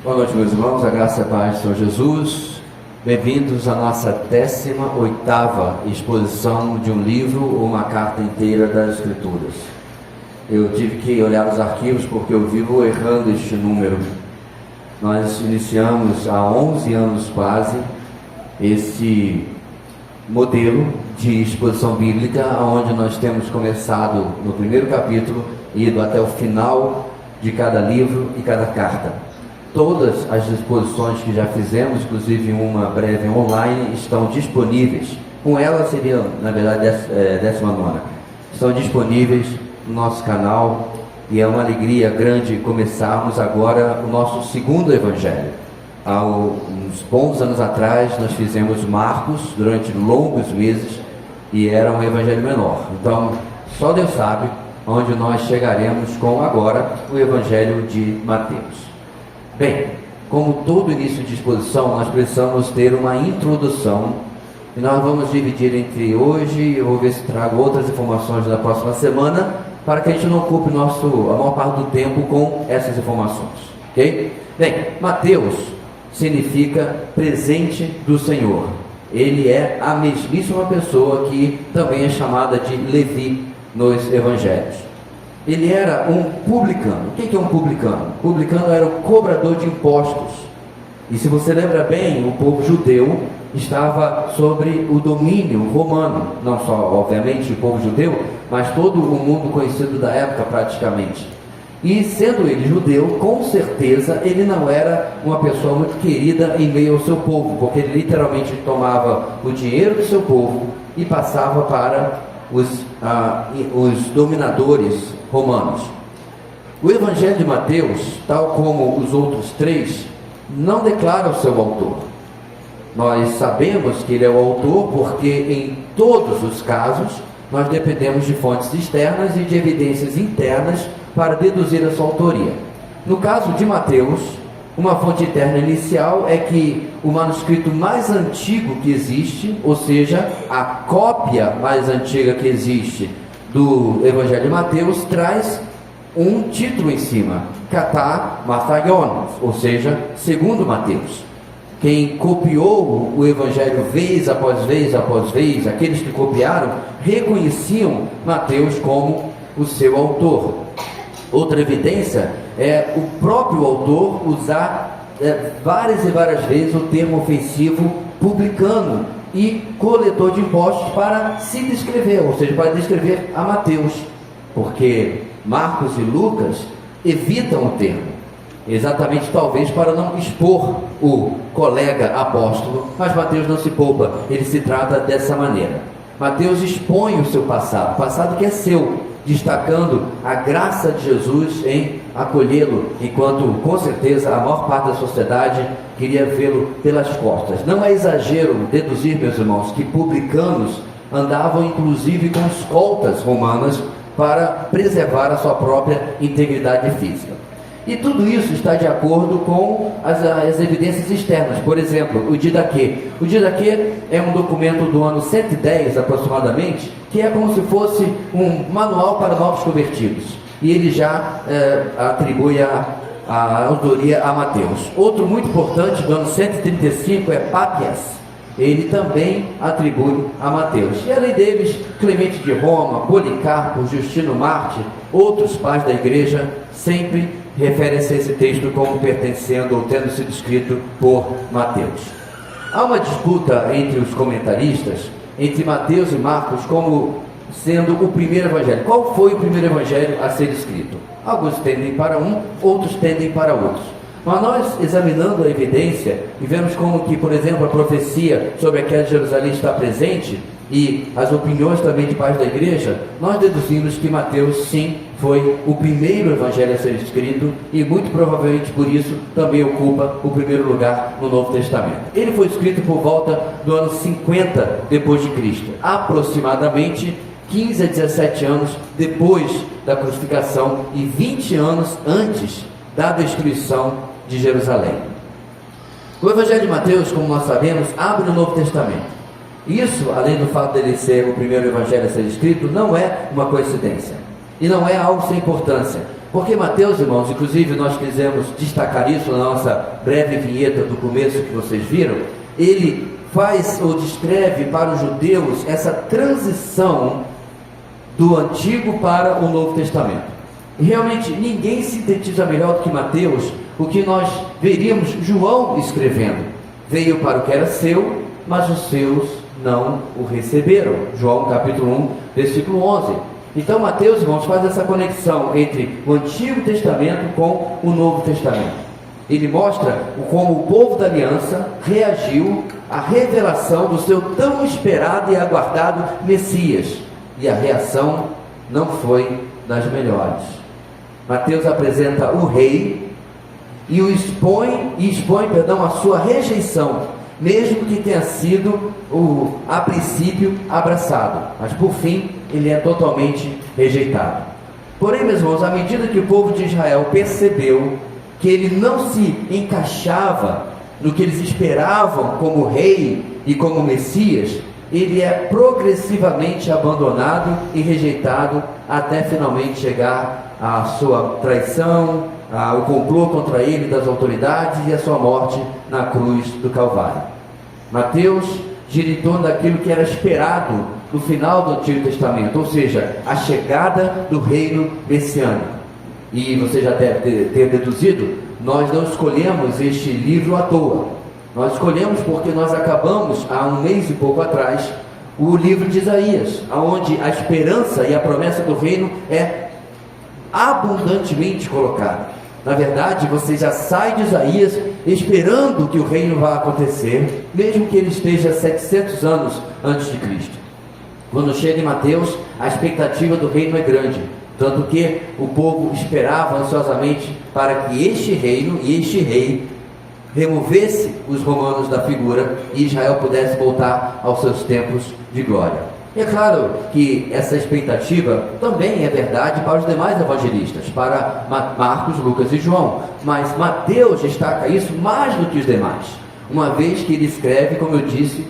Boa noite, meus irmãos, a graça e a paz do Senhor Jesus. Bem-vindos à nossa 18ª exposição de um livro ou uma carta inteira das Escrituras. Eu tive que olhar os arquivos porque eu vivo errando este número. Nós iniciamos há 11 anos quase esse modelo de exposição bíblica, onde nós temos começado no primeiro capítulo e ido até o final de cada livro e cada carta. Todas as exposições que já fizemos, inclusive uma breve online, estão disponíveis. Com ela seria, na verdade, 19ª. Estão disponíveis no nosso canal e é uma alegria grande começarmos agora o nosso segundo evangelho. Há uns bons anos atrás nós fizemos Marcos durante longos meses e era um evangelho menor. Então, só Deus sabe onde nós chegaremos com agora o evangelho de Mateus. Bem, como todo início de exposição, nós precisamos ter uma introdução e nós vamos dividir entre hoje, eu vou ver se trago outras informações na próxima semana, para que a gente não ocupe a maior parte do tempo com essas informações, ok? Bem, Mateus significa presente do Senhor. Ele é a mesmíssima pessoa que também é chamada de Levi nos evangelhos. Ele era um publicano. O que é um publicano? O publicano era o cobrador de impostos. E se você lembra bem, o povo judeu estava sobre o domínio romano. Não só, obviamente, o povo judeu, mas todo o mundo conhecido da época praticamente. E sendo ele judeu, com certeza ele não era uma pessoa muito querida em meio ao seu povo, porque ele literalmente tomava o dinheiro do seu povo e passava para os dominadores romanos. O Evangelho de Mateus, tal como os outros três, não declara o seu autor. Nós sabemos que ele é o autor porque em todos os casos nós dependemos de fontes externas e de evidências internas para deduzir a sua autoria. No caso de Mateus, uma fonte interna inicial é que o manuscrito mais antigo que existe, ou seja, a cópia mais antiga que existe do Evangelho de Mateus, traz um título em cima, Κατά Μαθαγιών, ou seja, segundo Mateus. Quem copiou o Evangelho vez após vez após vez, aqueles que copiaram, reconheciam Mateus como o seu autor. Outra evidência é o próprio autor usar várias e várias vezes o termo ofensivo publicano e coletor de impostos para se descrever, ou seja, para descrever a Mateus, porque Marcos e Lucas evitam o termo, exatamente talvez para não expor o colega apóstolo, mas Mateus não se poupa, ele se trata dessa maneira. Mateus expõe o seu passado que é seu, destacando a graça de Jesus em acolhê-lo, enquanto com certeza a maior parte da sociedade queria vê-lo pelas costas. Não é exagero deduzir, meus irmãos, que publicanos andavam inclusive com escoltas romanas para preservar a sua própria integridade física. E tudo isso está de acordo com as evidências externas. Por exemplo, o Didaquê. O Didaquê é um documento do ano 110 aproximadamente, que é como se fosse um manual para novos convertidos. E ele já atribui a autoria a Mateus. Outro muito importante do ano 135 é Pápias. Ele também atribui a Mateus. E além deles, Clemente de Roma, Policarpo, Justino Mártir, outros pais da igreja, sempre refere-se a esse texto como pertencendo ou tendo sido escrito por Mateus. Há uma disputa entre os comentaristas, entre Mateus e Marcos, como sendo o primeiro evangelho. Qual foi o primeiro evangelho a ser escrito? Alguns tendem para um, outros tendem para outros. Mas nós, examinando a evidência, e vemos como que, por exemplo, a profecia sobre a queda de Jerusalém está presente, e as opiniões também de pais da igreja, nós deduzimos que Mateus, sim, foi o primeiro evangelho a ser escrito, e muito provavelmente por isso também ocupa o primeiro lugar no Novo Testamento. Ele foi escrito por volta do ano 50 depois de Cristo, aproximadamente 15 a 17 anos depois da crucificação e 20 anos antes da destruição de Jerusalém. O Evangelho de Mateus, como nós sabemos, abre o Novo Testamento. Isso, além do fato dele ser o primeiro evangelho a ser escrito, não é uma coincidência. E não é algo sem importância. Porque Mateus, irmãos, inclusive nós quisemos destacar isso na nossa breve vinheta do começo que vocês viram, ele faz ou descreve para os judeus essa transição do Antigo para o Novo Testamento. E realmente ninguém sintetiza melhor do que Mateus o que nós veríamos João escrevendo. Veio para o que era seu, mas os seus não o receberam. João capítulo 1, versículo 11. Então Mateus, irmãos, faz essa conexão entre o Antigo Testamento com o Novo Testamento. Ele mostra como o povo da aliança reagiu à revelação do seu tão esperado e aguardado Messias. E a reação não foi das melhores. Mateus apresenta o rei e expõe a sua rejeição, mesmo que tenha sido a princípio abraçado, mas por fim ele é totalmente rejeitado. Porém, meus irmãos, à medida que o povo de Israel percebeu que ele não se encaixava no que eles esperavam como rei e como Messias, ele é progressivamente abandonado e rejeitado até finalmente chegar à sua traição, o complô contra ele das autoridades e a sua morte na cruz do Calvário. Mateus gira em torno daquilo que era esperado no final do Antigo Testamento, ou seja, a chegada do reino messiânico. E você já deve ter deduzido, nós não escolhemos este livro à toa. Nós escolhemos porque nós acabamos, há um mês e pouco atrás, o livro de Isaías, onde a esperança e a promessa do reino é abundantemente colocada. Na verdade, você já sai de Isaías esperando que o reino vá acontecer, mesmo que ele esteja 700 anos antes de Cristo. Quando chega em Mateus, a expectativa do reino é grande, tanto que o povo esperava ansiosamente para que este reino e este rei removesse os romanos da figura e Israel pudesse voltar aos seus tempos de glória. E é claro que essa expectativa também é verdade para os demais evangelistas, para Marcos, Lucas e João, mas Mateus destaca isso mais do que os demais, uma vez que ele escreve, como eu disse,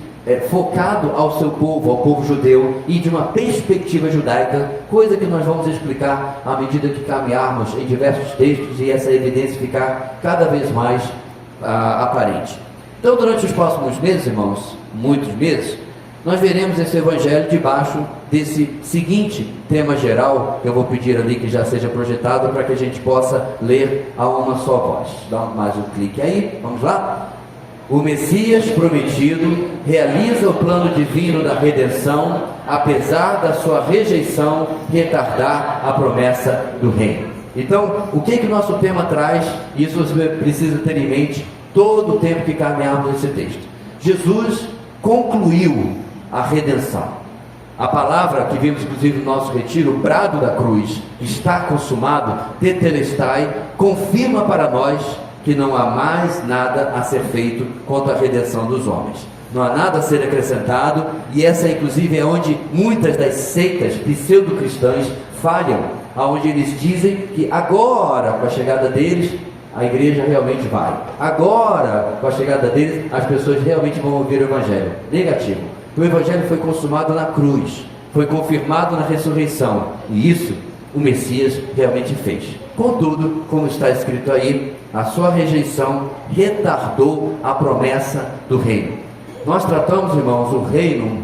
focado ao seu povo, ao povo judeu, e de uma perspectiva judaica, coisa que nós vamos explicar à medida que caminharmos em diversos textos e essa evidência ficar cada vez mais aparente. Então, durante os próximos meses, irmãos, muitos meses, nós veremos esse evangelho debaixo desse seguinte tema geral, que eu vou pedir ali que já seja projetado para que a gente possa ler a uma só voz. Dá mais um clique aí, vamos lá? O Messias prometido realiza o plano divino da redenção, apesar da sua rejeição retardar a promessa do reino. Então, o que o nosso tema traz? Isso você precisa ter em mente todo o tempo que caminharmos nesse texto. Jesus concluiu a redenção. A palavra que vimos inclusive no nosso retiro, o brado da cruz, está consumado, tetelestai, confirma para nós que não há mais nada a ser feito quanto à redenção dos homens. Não há nada a ser acrescentado, e essa inclusive é onde muitas das seitas pseudo-cristãs falham, onde eles dizem que agora, com a chegada deles, a igreja realmente vai. Agora, com a chegada deles, as pessoas realmente vão ouvir o Evangelho. Negativo. O Evangelho foi consumado na cruz, foi confirmado na ressurreição, e isso o Messias realmente fez. Contudo, como está escrito aí, a sua rejeição retardou a promessa do reino. Nós tratamos, irmãos, o reino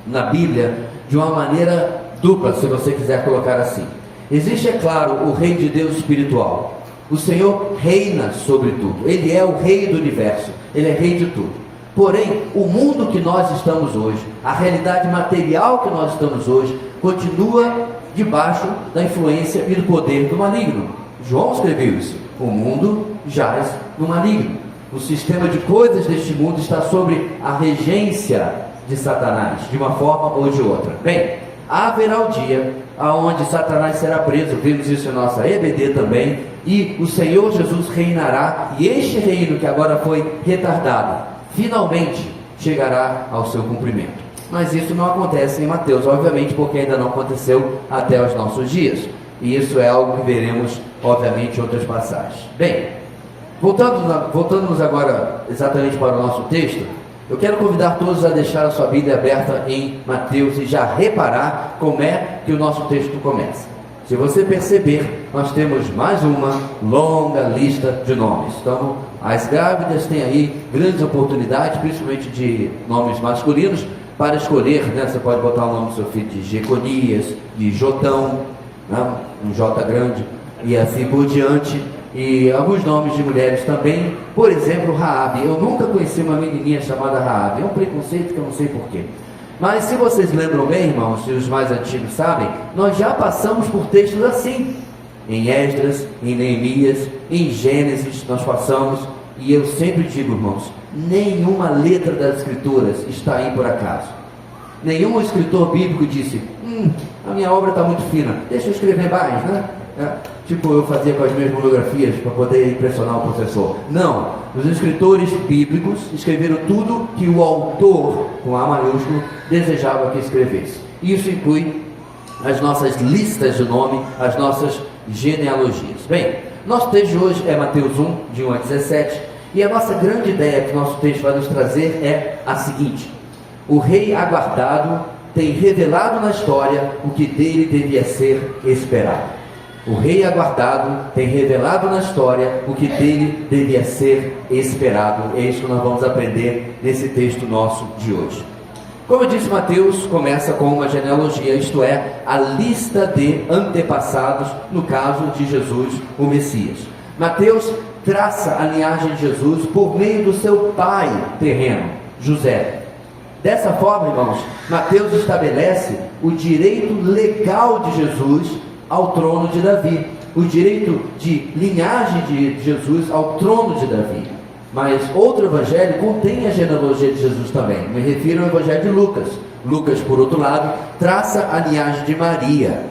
na Bíblia de uma maneira dupla, se você quiser colocar assim. Existe, é claro, o reino de Deus espiritual. O Senhor reina sobre tudo. Ele é o rei do universo. Ele é rei de tudo. Porém, o mundo que nós estamos hoje, a realidade material que nós estamos hoje, continua debaixo da influência e do poder do maligno. João escreveu isso. O mundo jaz no maligno. O sistema de coisas deste mundo está sob a regência de Satanás, de uma forma ou de outra. Bem, haverá o dia aonde Satanás será preso, vimos isso em nossa EBD também, e o Senhor Jesus reinará, e este reino que agora foi retardado, finalmente chegará ao seu cumprimento. Mas isso não acontece em Mateus, obviamente, porque ainda não aconteceu até os nossos dias, e isso é algo que veremos, obviamente, em outras passagens. Bem, voltando-nos agora exatamente para o nosso texto, eu quero convidar todos a deixar a sua Bíblia aberta em Mateus e já reparar como é que o nosso texto começa. Se você perceber, nós temos mais uma longa lista de nomes. Então, as grávidas têm aí grandes oportunidades, principalmente de nomes masculinos, para escolher, né? Você pode botar o nome do seu filho de Jeconias, de Jotão, né? Um J grande, e assim por diante. E alguns nomes de mulheres também, por exemplo, Raabe. Eu nunca conheci uma menininha chamada Raabe. É um preconceito que eu não sei porquê. Mas se vocês lembram bem, irmãos, se os mais antigos sabem, nós já passamos por textos assim. Em Esdras, em Neemias, em Gênesis nós passamos. E eu sempre digo, irmãos, nenhuma letra das Escrituras está aí por acaso. Nenhum escritor bíblico disse, a minha obra está muito fina, deixa eu escrever mais, né? Tipo eu fazia com as minhas monografias para poder impressionar o professor. Não, os escritores bíblicos escreveram tudo que o autor, com A maiúsculo, desejava que escrevesse. Isso inclui as nossas listas de nome, as nossas genealogias. Bem, nosso texto de hoje é Mateus 1, de 1 a 17, e a nossa grande ideia que nosso texto vai nos trazer é a seguinte: o rei aguardado tem revelado na história o que dele devia ser esperado. O rei aguardado tem revelado na história o que dele devia ser esperado. É isso que nós vamos aprender nesse texto nosso de hoje. Como eu disse, Mateus começa com uma genealogia, isto é, a lista de antepassados, no caso de Jesus, o Messias. Mateus traça a linhagem de Jesus por meio do seu pai terreno, José. Dessa forma, irmãos, Mateus estabelece o direito legal de Jesus ao trono de Davi, o direito de linhagem de Jesus ao trono de Davi. Mas outro evangelho contém a genealogia de Jesus também. Me refiro ao evangelho de Lucas. Lucas, por outro lado, traça a linhagem de Maria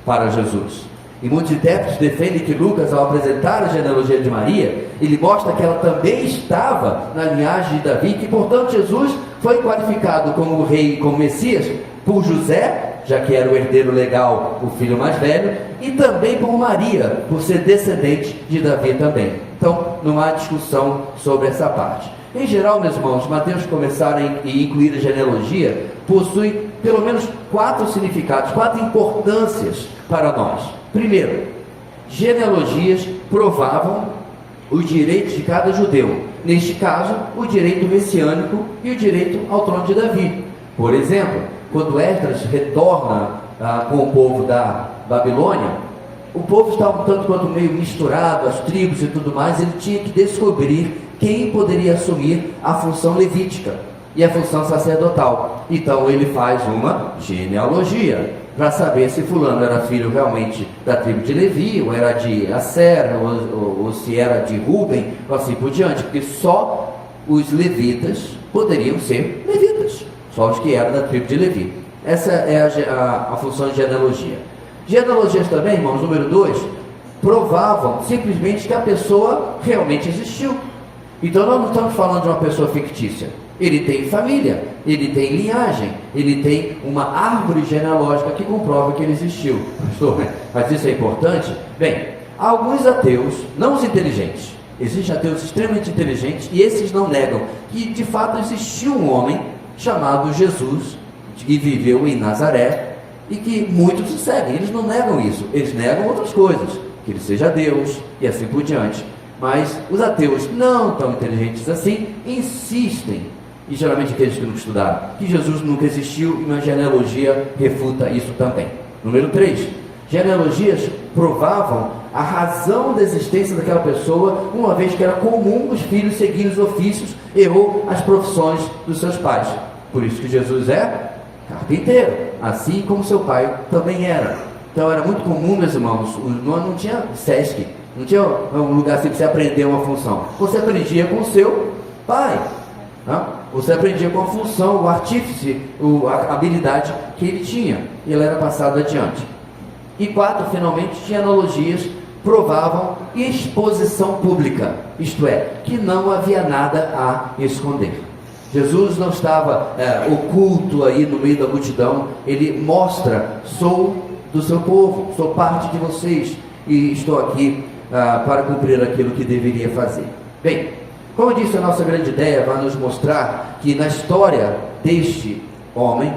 para Jesus. E muitos intérpretes defendem que Lucas, ao apresentar a genealogia de Maria, ele mostra que ela também estava na linhagem de Davi, que portanto Jesus foi qualificado como rei, como Messias, por José, já que era o herdeiro legal, o filho mais velho, e também por Maria, por ser descendente de Davi também. Então, não há discussão sobre essa parte. Em geral, meus irmãos, Mateus começar a incluir a genealogia, possui pelo menos 4 significados, 4 importâncias para nós. Primeiro, genealogias provavam os direitos de cada judeu. Neste caso, o direito messiânico e o direito ao trono de Davi. Por exemplo, quando Esdras retorna com o povo da Babilônia, o povo estava um tanto quanto meio misturado, as tribos e tudo mais. Ele tinha que descobrir quem poderia assumir a função levítica e a função sacerdotal. Então ele faz uma genealogia para saber se fulano era filho realmente da tribo de Levi, ou era de Asser, ou se era de Ruben, ou assim por diante, porque só os levitas poderiam ser levitas, só os que eram da tribo de Levi. Essa é a função de genealogia. Genealogias também, irmãos, número 2, provavam simplesmente que a pessoa realmente existiu. Então nós não estamos falando de uma pessoa fictícia. Ele tem família, ele tem linhagem, ele tem uma árvore genealógica que comprova que ele existiu. Pastor, mas isso é importante? Bem, há alguns ateus, não os inteligentes, existem ateus extremamente inteligentes, e esses não negam que de fato existiu um homem chamado Jesus, que viveu em Nazaré, e que muitos o seguem. Eles não negam isso, eles negam outras coisas, que ele seja Deus, e assim por diante. Mas os ateus não tão inteligentes assim insistem, e geralmente aqueles que nunca estudaram, que Jesus nunca existiu, e uma genealogia refuta isso também. Número 3, genealogias provavam a razão da existência daquela pessoa, uma vez que era comum os filhos seguirem os ofícios ou as profissões dos seus pais. Por isso que Jesus é carpinteiro, assim como seu pai também era. Então era muito comum, meus irmãos, não tinha SESC, não tinha um lugar assim para você aprender uma função. Você aprendia com o seu pai, não? Você aprendia com a função, o artífice, a habilidade que ele tinha, e ela era passada adiante. E 4, finalmente, genealogias provavam exposição pública, isto é, que não havia nada a esconder. Jesus não estava oculto aí no meio da multidão. Ele mostra: sou do seu povo, sou parte de vocês, e estou aqui para cumprir aquilo que deveria fazer. Bem, como eu disse, a nossa grande ideia vai nos mostrar que na história deste homem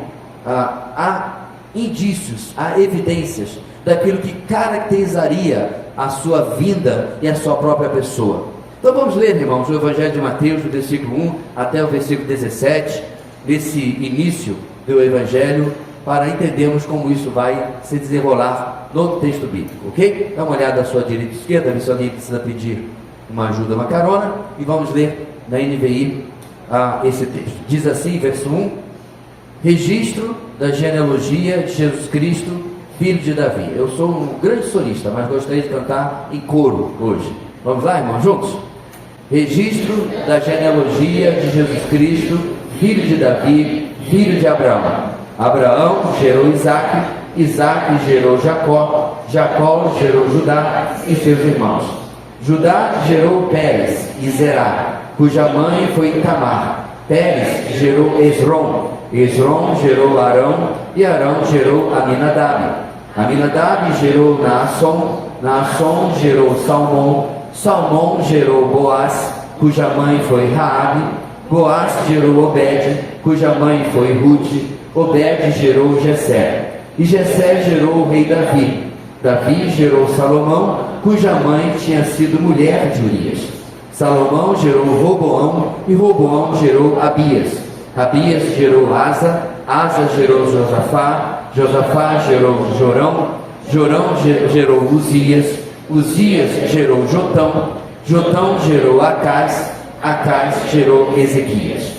há indícios, há evidências daquilo que caracterizaria a sua vinda e a sua própria pessoa. Então vamos ler, irmãos, o Evangelho de Mateus, do versículo 1 até o versículo 17, nesse início do Evangelho, para entendermos como isso vai se desenrolar no texto bíblico, ok? Dá uma olhada à sua direita e esquerda, ver se alguém precisa pedir uma ajuda, uma carona, e vamos ler na NVI esse texto. Diz assim, verso 1: registro da genealogia de Jesus Cristo, filho de Davi. Eu sou um grande solista, mas gostaria de cantar em coro hoje. Vamos lá, irmãos, juntos? Registro da genealogia de Jesus Cristo, filho de Davi, filho de Abraão. Abraão gerou Isaque, Isaque gerou Jacó, Jacó gerou Judá e seus irmãos. Judá gerou Pérez e Zerá, cuja mãe foi Tamar. Pérez gerou Esrom, Esrom gerou Arão e Arão gerou Aminadab. Aminadab gerou Naasson, Naasson gerou Salmão, Salmão gerou Boaz, cuja mãe foi Raabe. Boaz gerou Obed, cuja mãe foi Ruth. Obed gerou Jessé, e Jessé gerou o rei Davi. Davi gerou Salomão, cuja mãe tinha sido mulher de Urias. Salomão gerou Roboão, e Roboão gerou Abias. Abias gerou Asa, Asa gerou Josafá, Josafá gerou Jorão, Jorão gerou Uzias, Uzias gerou Jotão, Jotão gerou Acás, Acás gerou Ezequias.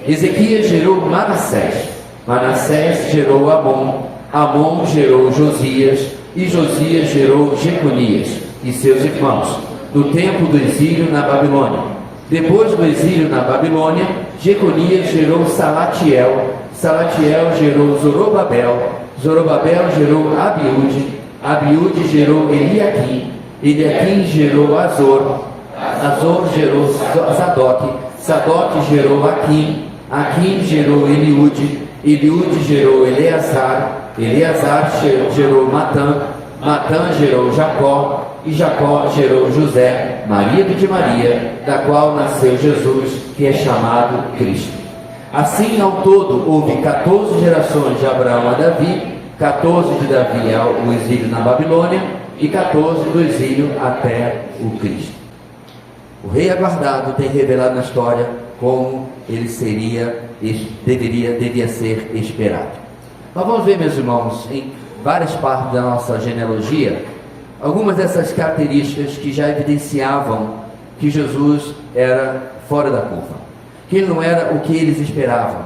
Ezequias gerou Manassés, Manassés gerou Amon, Amon gerou Josias, e Josias gerou Jeconias e seus irmãos, no tempo do exílio na Babilônia. Depois do exílio na Babilônia, Jeconias gerou Salatiel, Salatiel gerou Zorobabel, Zorobabel gerou Abiúde, Abiúde gerou Eliaquim, Eliaquim gerou Azor, Azor gerou Sadoque, Sadoque gerou Aquim, Aquim gerou Eliúde, Eliúde gerou Eleazar, Eleazar gerou Matã, Matã gerou Jacó, e Jacó gerou José, marido de Maria, da qual nasceu Jesus, que é chamado Cristo. Assim, ao todo, houve 14 gerações de Abraão a Davi, 14 de Davi ao exílio na Babilônia, e 14 do exílio até o Cristo. O rei aguardado tem revelado na história como ele devia ser esperado. Mas vamos ver, meus irmãos, em várias partes da nossa genealogia, algumas dessas características que já evidenciavam que Jesus era fora da curva, que ele não era o que eles esperavam,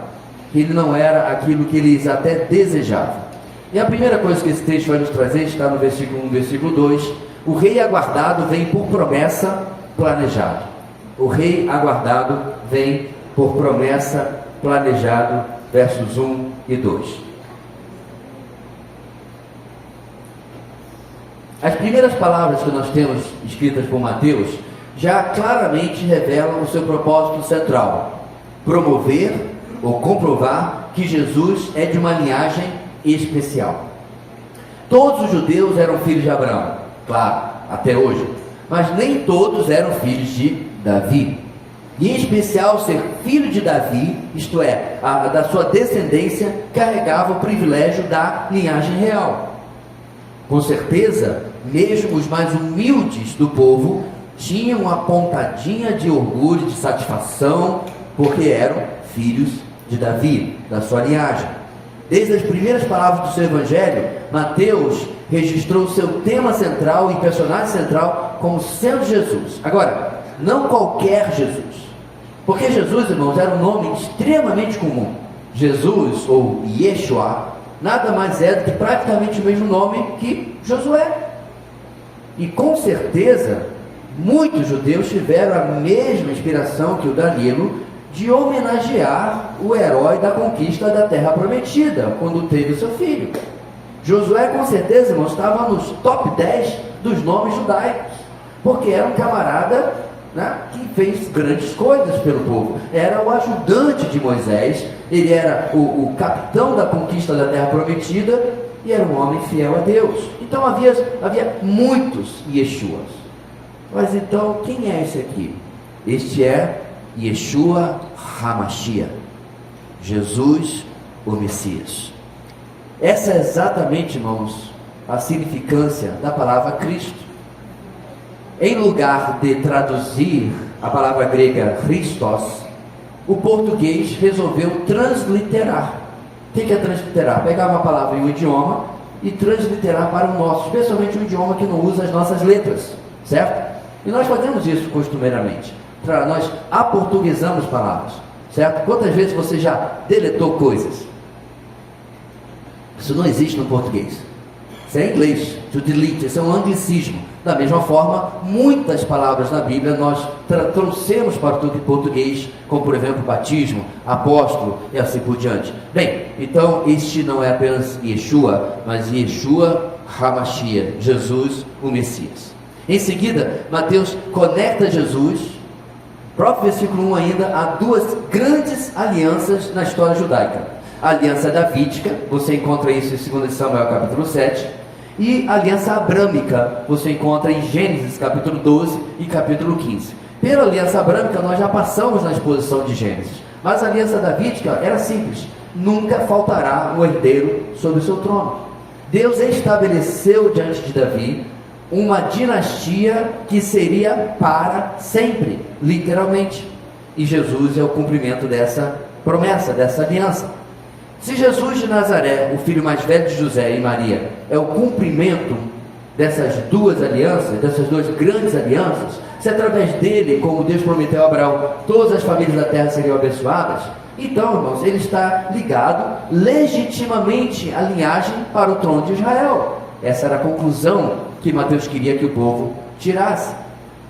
que ele não era aquilo que eles até desejavam. E a primeira coisa que esse texto vai nos trazer está no versículo 1, versículo 2: o rei aguardado vem por promessa planejado. O rei aguardado vem por promessa planejado, versos 1 e 2. As primeiras palavras que nós temos escritas por Mateus já claramente revelam o seu propósito central: promover ou comprovar que Jesus é de uma linhagem especial. Todos os judeus eram filhos de Abraão, claro, até hoje, mas nem todos eram filhos de Davi. E em especial, ser filho de Davi, isto é, da sua descendência, carregava o privilégio da linhagem real. Com certeza, mesmo os mais humildes do povo tinham uma pontadinha de orgulho, de satisfação, porque eram filhos de Davi, da sua linhagem. Desde as primeiras palavras do seu evangelho, Mateus registrou o seu tema central e personagem central como sendo Jesus. Agora, não qualquer Jesus, porque Jesus, irmãos, era um nome extremamente comum. Jesus, ou Yeshua, nada mais é do que praticamente o mesmo nome que Josué. E com certeza, muitos judeus tiveram a mesma inspiração que o Danilo de homenagear o herói da conquista da terra prometida, quando teve o seu filho. Josué, com certeza, irmãos, estava nos top 10 dos nomes judaicos, porque era um camarada, né, que fez grandes coisas pelo povo. Era o ajudante de Moisés, ele era o capitão da conquista da terra prometida, e era um homem fiel a Deus. Então havia muitos Yeshuas. Mas então, quem é esse aqui? Este é Yeshua HaMashiach, Jesus o Messias. Essa é exatamente, irmãos, a significância da palavra Cristo. Em lugar de traduzir a palavra grega Christos, o português resolveu transliterar. O que é transliterar? Pegar uma palavra em um idioma e transliterar para o nosso, especialmente um idioma que não usa as nossas letras, certo? E nós fazemos isso costumeiramente. Nós aportuguesamos palavras, certo? Quantas vezes você já deletou coisas? Isso não existe no português. Isso é inglês, to delete, isso é um anglicismo. Da mesma forma, muitas palavras na Bíblia nós trouxemos para o português, como por exemplo batismo, apóstolo e assim por diante. Bem, então este não é apenas Yeshua, mas Yeshua HaMashiach, Jesus o Messias. Em seguida, Mateus conecta Jesus, próprio versículo 1 ainda, a duas grandes alianças na história judaica. A aliança davídica, você encontra isso em 2 Samuel capítulo 7, e a aliança abrâmica, você encontra em Gênesis capítulo 12 e capítulo 15. Pela aliança abrâmica nós já passamos na exposição de Gênesis, mas a aliança davídica era simples: nunca faltará um herdeiro sobre o seu trono. Deus estabeleceu diante de Davi uma dinastia que seria para sempre, literalmente, e Jesus é o cumprimento dessa promessa, dessa aliança. Se Jesus de Nazaré, o filho mais velho de José e Maria, é o cumprimento dessas duas alianças, dessas duas grandes alianças, se através dele, como Deus prometeu a Abraão, todas as famílias da terra seriam abençoadas, então, irmãos, ele está ligado legitimamente à linhagem para o trono de Israel. Essa era a conclusão que Mateus queria que o povo tirasse.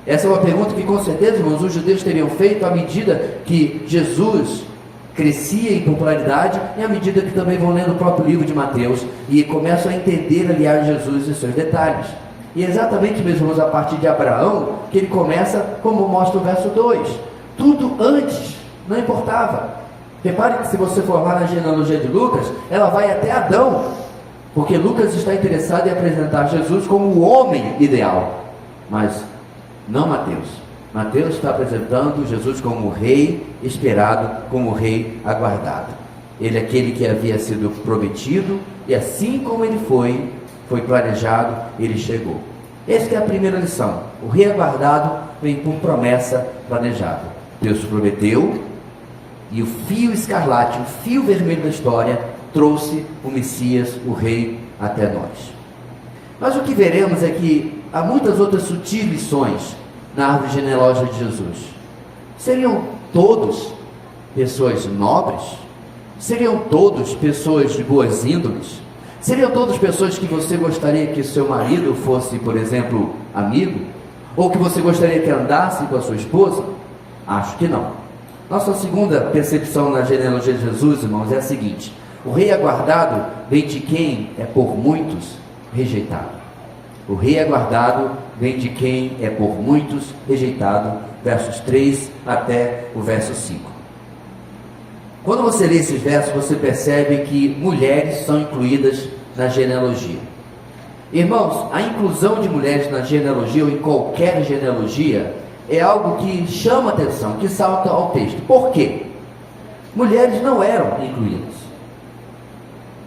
Essa é uma pergunta que com certeza, irmãos, os judeus teriam feito à medida que Jesus crescia em popularidade e à medida que também vão lendo o próprio livro de Mateus e começam a entender a linhagem de Jesus e seus detalhes. E é exatamente mesmo, irmãos, a partir de Abraão que ele começa, como mostra o verso 2. Tudo antes não importava. Repare que se você for lá na genealogia de Lucas, ela vai até Adão, porque Lucas está interessado em apresentar Jesus como o homem ideal, mas não Mateus. Mateus está apresentando Jesus como o rei esperado, como o rei aguardado. Ele é aquele que havia sido prometido, e assim como ele foi planejado, ele chegou. Esta é a primeira lição. O rei aguardado vem por promessa planejada. Deus prometeu, e o fio escarlate, o fio vermelho da história, trouxe o Messias, o rei, até nós. Mas o que veremos é que há muitas outras sutis lições na árvore genealógica de Jesus. Seriam todos pessoas nobres? Seriam todos pessoas de boas índoles? Seriam todos pessoas que você gostaria que seu marido fosse, por exemplo, amigo? Ou que você gostaria que andasse com a sua esposa? Acho que não. Nossa segunda percepção na genealogia de Jesus, irmãos, é a seguinte: o rei aguardado vem de quem é por muitos rejeitado. O rei aguardado vem de quem é por muitos rejeitado, versos 3 até o verso 5. Quando você lê esses versos, você percebe que mulheres são incluídas na genealogia. Irmãos, a inclusão de mulheres na genealogia, ou em qualquer genealogia, é algo que chama atenção, que salta ao texto. Por quê? Mulheres não eram incluídas.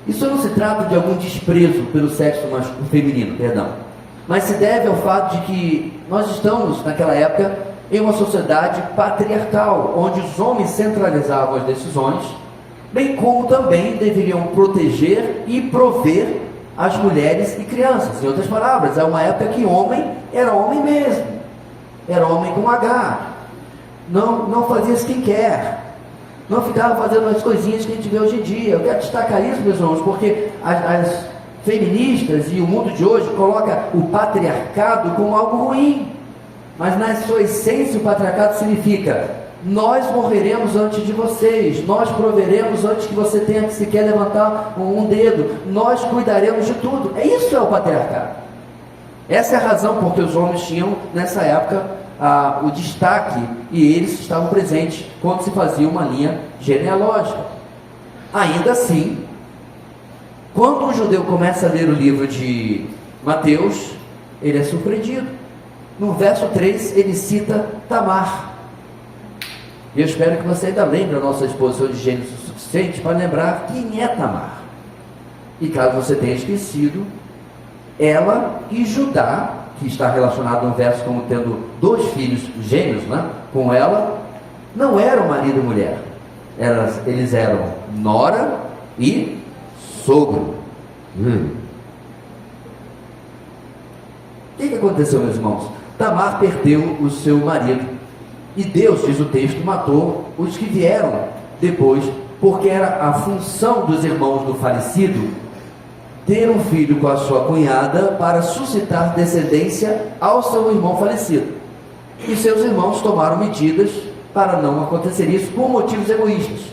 Isso não se trata de algum desprezo pelo sexo feminino, mas se deve ao fato de que nós estamos, naquela época, em uma sociedade patriarcal, onde os homens centralizavam as decisões, bem como também deveriam proteger e prover as mulheres e crianças. Em outras palavras, é uma época que homem era homem mesmo, era homem com H, não fazia skincare, não ficava fazendo as coisinhas que a gente vê hoje em dia. Eu quero destacar isso, meus irmãos, porque as feministas e o mundo de hoje coloca o patriarcado como algo ruim, mas na sua essência o patriarcado significa: nós morreremos antes de vocês, nós proveremos antes que você tenha que sequer levantar um dedo, nós cuidaremos de tudo. Isso é o patriarcado. Essa é a razão porque os homens tinham nessa época o destaque, e eles estavam presentes quando se fazia uma linha genealógica. Ainda assim, quando um judeu começa a ler o livro de Mateus, ele é surpreendido. No verso 3, ele cita Tamar. E eu espero que você ainda lembre a nossa exposição de Gênesis o suficiente para lembrar quem é Tamar. E caso você tenha esquecido, Ela e Judá, que está relacionado no verso como tendo 2 filhos gêmeos, né, com ela, não eram marido e mulher. Eles eram nora e sogro. O que aconteceu, meus irmãos? Tamar perdeu o seu marido. E Deus, diz o texto, matou os que vieram depois, porque era a função dos irmãos do falecido ter um filho com a sua cunhada para suscitar descendência ao seu irmão falecido. E seus irmãos tomaram medidas para não acontecer isso por motivos egoístas.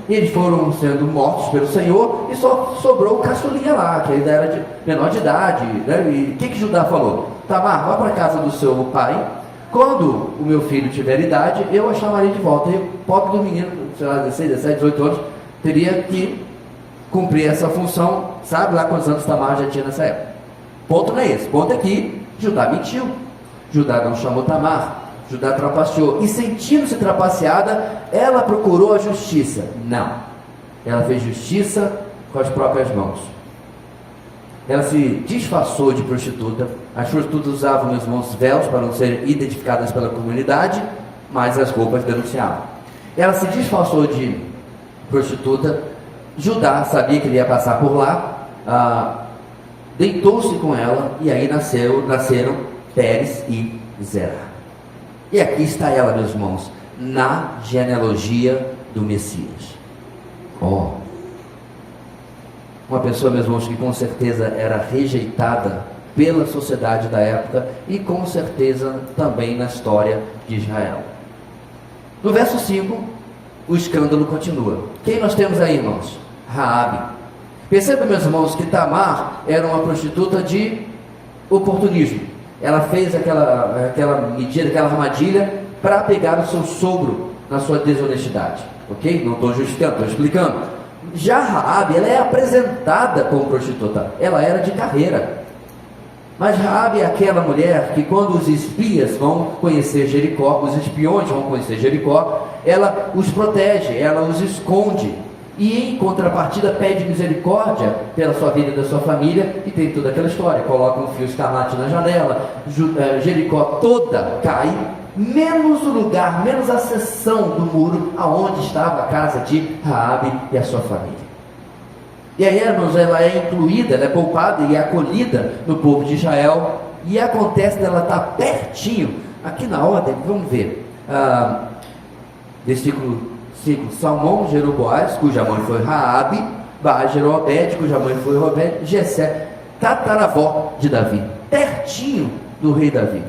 E eles foram sendo mortos pelo Senhor e só sobrou o caçulinha lá, que ainda era de menor de idade, né? E o que Judá falou? Tamar, vá para a casa do seu pai. Quando o meu filho tiver idade, eu a chamarei de volta. E o pobre do menino, sei lá, 16, 17, 18 anos, teria que cumprir essa função. Sabe lá quantos anos Tamar já tinha nessa época? Ponto não é esse. Ponto é que Judá mentiu. Judá não chamou Tamar. Judá trapaceou. E sentindo-se trapaceada, ela procurou a justiça. Não. Ela fez justiça com as próprias mãos. Ela se disfarçou de prostituta. As prostitutas usavam, meus irmãos, véus para não serem identificadas pela comunidade, mas as roupas denunciavam. Ela se disfarçou de prostituta. Judá sabia que ele ia passar por lá, deitou-se com ela, e aí nasceram Pérez e Zerá. E aqui está ela, meus irmãos, na genealogia do Messias. Uma pessoa, meus irmãos, que com certeza era rejeitada pela sociedade da época e com certeza também na história de Israel. No verso 5, o escândalo continua. Quem nós temos aí, irmãos? Raabe. Perceba, meus irmãos, que Tamar era uma prostituta de oportunismo. Ela fez aquela medida, aquela armadilha para pegar o seu sogro na sua desonestidade. Ok? Não estou justificando, estou explicando. Já Raabe, ela é apresentada como prostituta. Ela era de carreira. Mas Raabe é aquela mulher que quando os espias vão conhecer Jericó, os espiões vão conhecer Jericó, ela os protege, ela os esconde. E em contrapartida pede misericórdia pela sua vida e da sua família, e tem toda aquela história, coloca um fio escarlate na janela, Jericó toda cai, menos o lugar, menos a seção do muro aonde estava a casa de Raabe e a sua família. E aí, irmãos, ela é incluída, ela é poupada e é acolhida no povo de Israel, e acontece dela estar pertinho, aqui na ordem, vamos ver, versículo 5, Salmão gerou Boaz, cuja mãe foi Raabe, Baá gerou Obed, cuja mãe foi Obed, Jessé, tataravó de Davi, pertinho do rei Davi.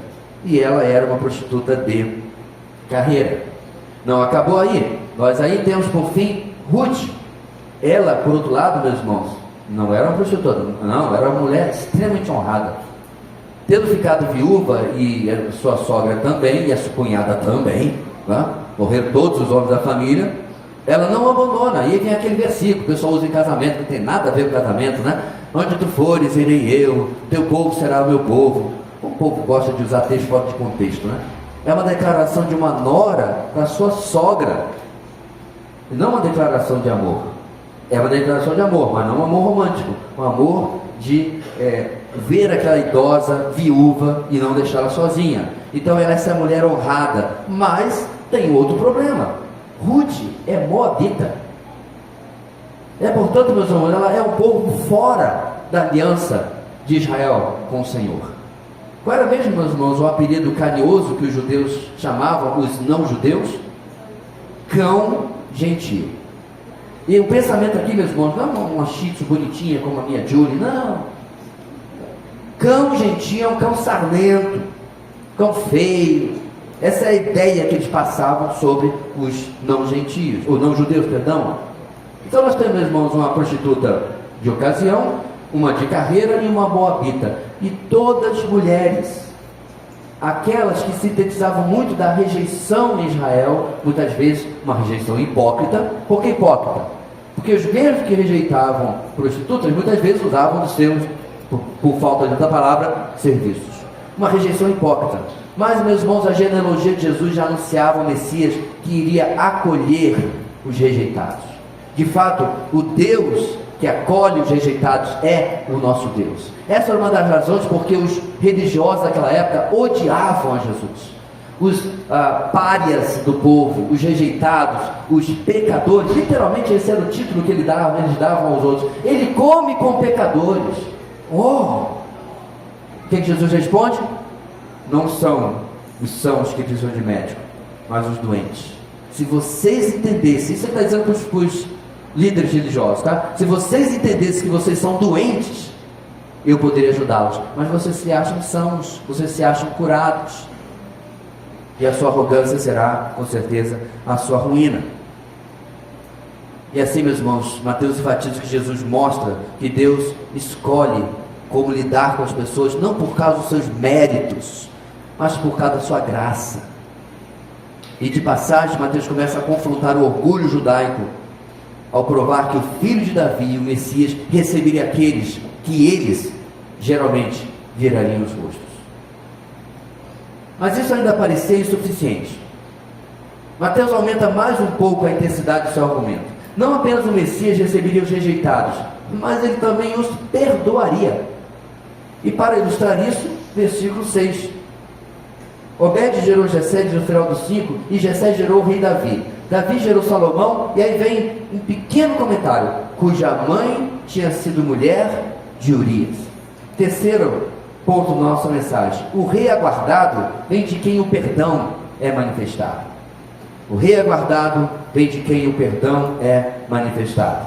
E ela era uma prostituta de carreira. Não acabou aí. Nós aí temos por fim Ruth. Ela, por outro lado, meus irmãos, não era uma prostituta, não, era uma mulher extremamente honrada. Tendo ficado viúva, e a sua sogra também, e a sua cunhada também, né? Morreram todos os homens da família, ela não abandona. Aí vem aquele versículo, o pessoal usa em casamento, não tem nada a ver com casamento, né? Onde tu fores, irei eu, teu povo será o meu povo. O povo gosta de usar texto fora de contexto, né? É uma declaração de uma nora para sua sogra, e não uma declaração de amor. É uma declaração de amor, mas não um amor romântico, um amor de ver aquela idosa viúva e não deixá-la sozinha. Então ela é essa mulher honrada, mas tem outro problema. Ruth é moabita. Portanto, meus irmãos, ela é um povo fora da aliança de Israel com o Senhor. Qual era mesmo, meus irmãos, o apelido carinhoso que os judeus chamavam os não-judeus? Cão gentio. E o pensamento aqui, meus irmãos, não é uma shih tzu bonitinha como a minha Julie, não. Cão gentio é um cão sarnento, cão feio. Essa é a ideia que eles passavam sobre os não-gentios, ou não-judeus, perdão. Então nós temos, meus irmãos, uma prostituta de ocasião, uma de carreira e uma moabita. E todas mulheres, aquelas que sintetizavam muito da rejeição em Israel, muitas vezes uma rejeição hipócrita. Por que hipócrita? Porque os mesmos que rejeitavam prostitutas, muitas vezes usavam dos seus, por falta de outra palavra, serviços. Uma rejeição hipócrita. Mas, meus irmãos, a genealogia de Jesus já anunciava o Messias que iria acolher os rejeitados. De fato, o Deus que acolhe os rejeitados, é o nosso Deus. Essa era uma das razões porque os religiosos daquela época odiavam a Jesus. Os párias do povo, os rejeitados, os pecadores, literalmente esse era o título que eles davam aos outros. Ele come com pecadores. O que Jesus responde? Não são os sãos que precisam de médico, mas os doentes. Se vocês entendessem, isso ele está dizendo para os líderes religiosos, tá? Se vocês entendessem que vocês são doentes, eu poderia ajudá-los, mas vocês se acham sãos, vocês se acham curados, e a sua arrogância será, com certeza, a sua ruína. E assim, meus irmãos, Mateus enfatiza que Jesus mostra que Deus escolhe como lidar com as pessoas, não por causa dos seus méritos, mas por causa da sua graça. E de passagem, Mateus começa a confrontar o orgulho judaico, ao provar que o filho de Davi, o Messias, receberia aqueles que eles, geralmente, virariam os rostos. Mas isso ainda parecia insuficiente. Mateus aumenta mais um pouco a intensidade do seu argumento. Não apenas o Messias receberia os rejeitados, mas ele também os perdoaria. E para ilustrar isso, versículo 6. Obed gerou Jessé no final do 5, e Jessé gerou o rei Davi. Davi gerou Salomão, e aí vem um pequeno comentário, cuja mãe tinha sido mulher de Urias. Terceiro ponto da nossa mensagem: o rei aguardado vem de quem o perdão é manifestado. O rei aguardado vem de quem o perdão é manifestado.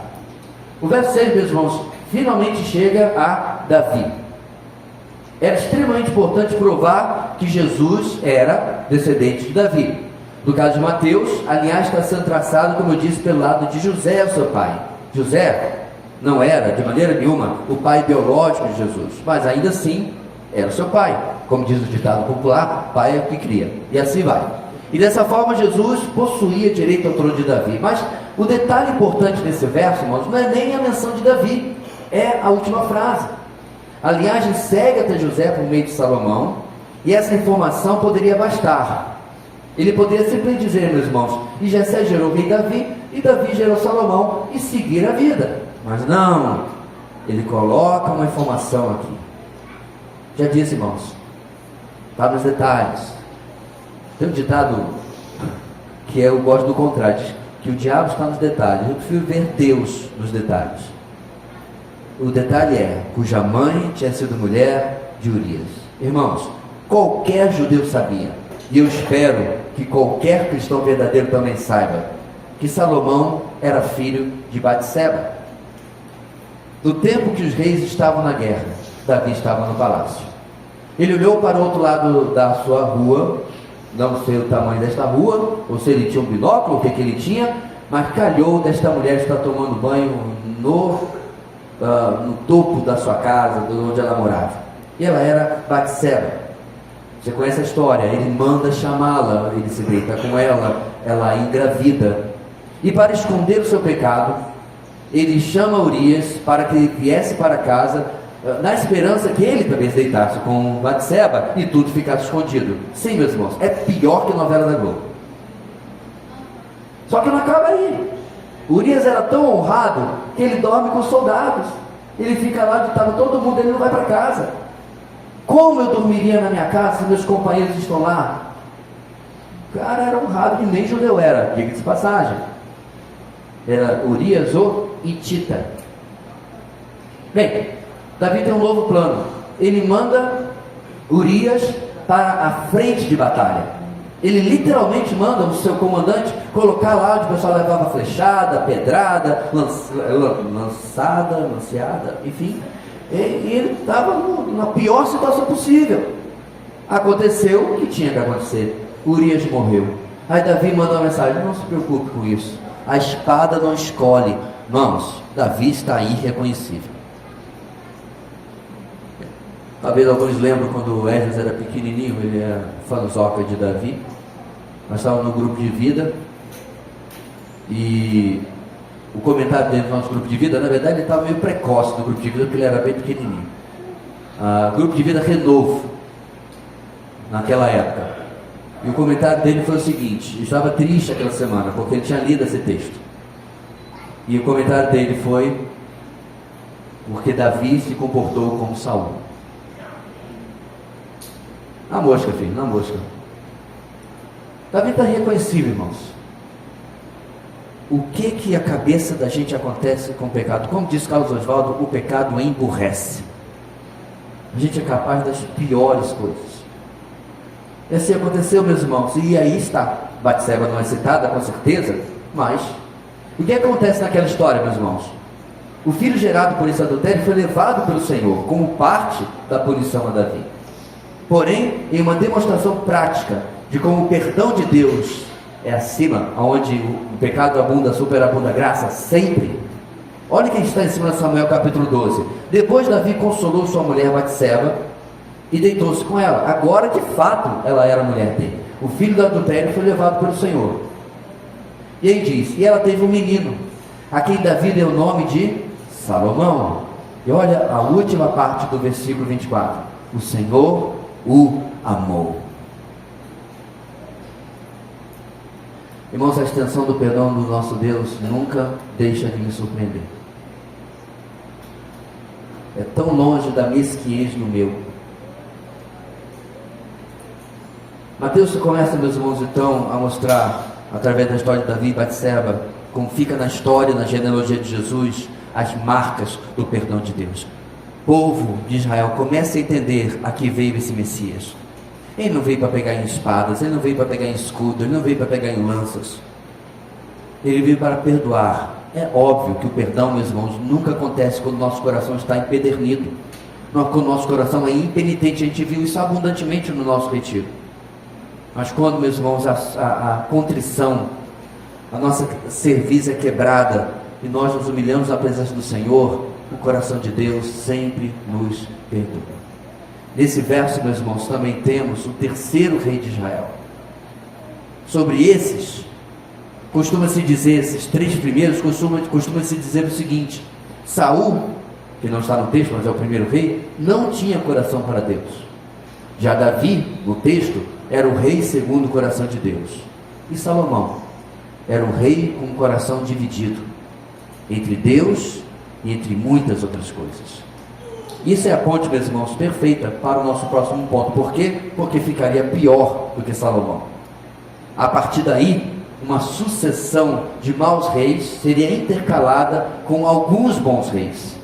O verso 6, meus irmãos, finalmente chega a Davi. Era extremamente importante provar que Jesus era descendente de Davi. No caso de Mateus, a linhagem está sendo traçada, como eu disse, pelo lado de José, o seu pai. José não era, de maneira nenhuma, o pai biológico de Jesus, mas ainda assim era o seu pai. Como diz o ditado popular, pai é o que cria. E assim vai. E dessa forma Jesus possuía direito ao trono de Davi. Mas o detalhe importante desse verso, irmãos, não é nem a menção de Davi, é a última frase. A linhagem segue até José por meio de Salomão, e essa informação poderia bastar. Ele poderia simplesmente dizer, meus irmãos, e Jessé gerou o rei Davi, e Davi gerou Salomão, e seguir a vida. Mas não, ele coloca uma informação aqui. Já disse, irmãos, está nos detalhes. Tem um ditado que eu gosto do contrário, diz que o diabo está nos detalhes. Eu prefiro ver Deus nos detalhes. O detalhe é, cuja mãe tinha sido mulher de Urias. Irmãos, qualquer judeu sabia, e eu espero que qualquer cristão verdadeiro também saiba, que Salomão era filho de Batseba. No tempo que os reis estavam na guerra, Davi estava no palácio. Ele olhou para o outro lado da sua rua, não sei o tamanho desta rua, ou se ele tinha um binóculo, o que ele tinha, mas calhou desta mulher estar tomando banho no topo da sua casa, de onde ela morava. E ela era Batseba. Você conhece a história? Ele manda chamá-la, ele se deita com ela, ela engravida. E para esconder o seu pecado, ele chama Urias para que ele viesse para casa, na esperança que ele também se deitasse com Batseba e tudo ficasse escondido. Sim, meus irmãos, é pior que a novela da Globo. Só que não acaba aí. Urias era tão honrado que ele dorme com os soldados. Ele fica lá, estava todo mundo, ele não vai para casa. Como eu dormiria na minha casa se meus companheiros estão lá? O cara era honrado, e nem judeu era, diga de passagem. Era Urias o Hitita. Bem, Davi tem um novo plano. Ele manda Urias para a frente de batalha. Ele literalmente manda o seu comandante colocar lá onde o pessoal levava flechada, pedrada, lanceada, enfim. E ele estava na pior situação possível. Aconteceu o que tinha que acontecer. Urias morreu. Aí Davi manda uma mensagem: não se preocupe com isso. A espada não escolhe. Irmãos, Davi está irreconhecível. Talvez alguns lembram quando o Esdras era pequenininho, ele era fanzoca de Davi. Nós estávamos no grupo de vida, e o comentário dele no nosso grupo de vida, na verdade ele estava meio precoce no grupo de vida, porque ele era bem pequenininho. Grupo de vida Renovo, naquela época. E o comentário dele foi o seguinte: eu estava triste aquela semana, porque ele tinha lido esse texto. E o comentário dele foi: porque Davi se comportou como Saul. Na mosca, filho, na mosca. Davi está reconhecível, irmãos. O que a cabeça da gente acontece com o pecado? Como diz Carlos Oswaldo, o pecado emburrece. A gente é capaz das piores coisas. E assim aconteceu, meus irmãos. E aí está. Batseba não é citada, com certeza, mas o que acontece naquela história, meus irmãos? O filho gerado por esse adultério foi levado pelo Senhor como parte da punição a Davi. Porém, em uma demonstração prática de como o perdão de Deus é acima, onde o pecado abunda, superabunda a graça, sempre. Olha quem está em cima de Samuel capítulo 12. Depois Davi consolou sua mulher Batseba e deitou-se com ela. Agora, de fato, ela era a mulher dele. O filho do adultério foi levado pelo Senhor. E aí diz, e ela teve um menino, a quem Davi deu o nome de Salomão. E olha a última parte do versículo 24. O Senhor o amou. Irmãos, a extensão do perdão do nosso Deus nunca deixa de me surpreender. É tão longe da mesquinhez do meu. Mateus começa, meus irmãos, então, a mostrar, através da história de Davi e Batseba, como fica na história, na genealogia de Jesus, as marcas do perdão de Deus. O povo de Israel começa a entender a que veio esse Messias. Ele não veio para pegar em espadas, ele não veio para pegar em escudo, ele não veio para pegar em lanças. Ele veio para perdoar. É óbvio que o perdão, meus irmãos, nunca acontece quando o nosso coração está empedernido. Quando o nosso coração é impenitente. A gente viu isso abundantemente no nosso retiro. Mas quando, meus irmãos, a contrição, a nossa cerviz é quebrada e nós nos humilhamos na presença do Senhor, o coração de Deus sempre nos perdoa. Nesse verso, meus irmãos, também temos o terceiro rei de Israel. Sobre esses, costuma-se dizer, esses três primeiros, costuma-se dizer o seguinte: Saul, que não está no texto, mas é o primeiro rei, não tinha coração para Deus. Já Davi, no texto, era o rei segundo o coração de Deus. E Salomão era um rei com um coração dividido entre Deus e entre muitas outras coisas. Isso é a ponte, meus irmãos, perfeita para o nosso próximo ponto. Por quê? Porque ficaria pior do que Salomão. A partir daí, uma sucessão de maus reis seria intercalada com alguns bons reis,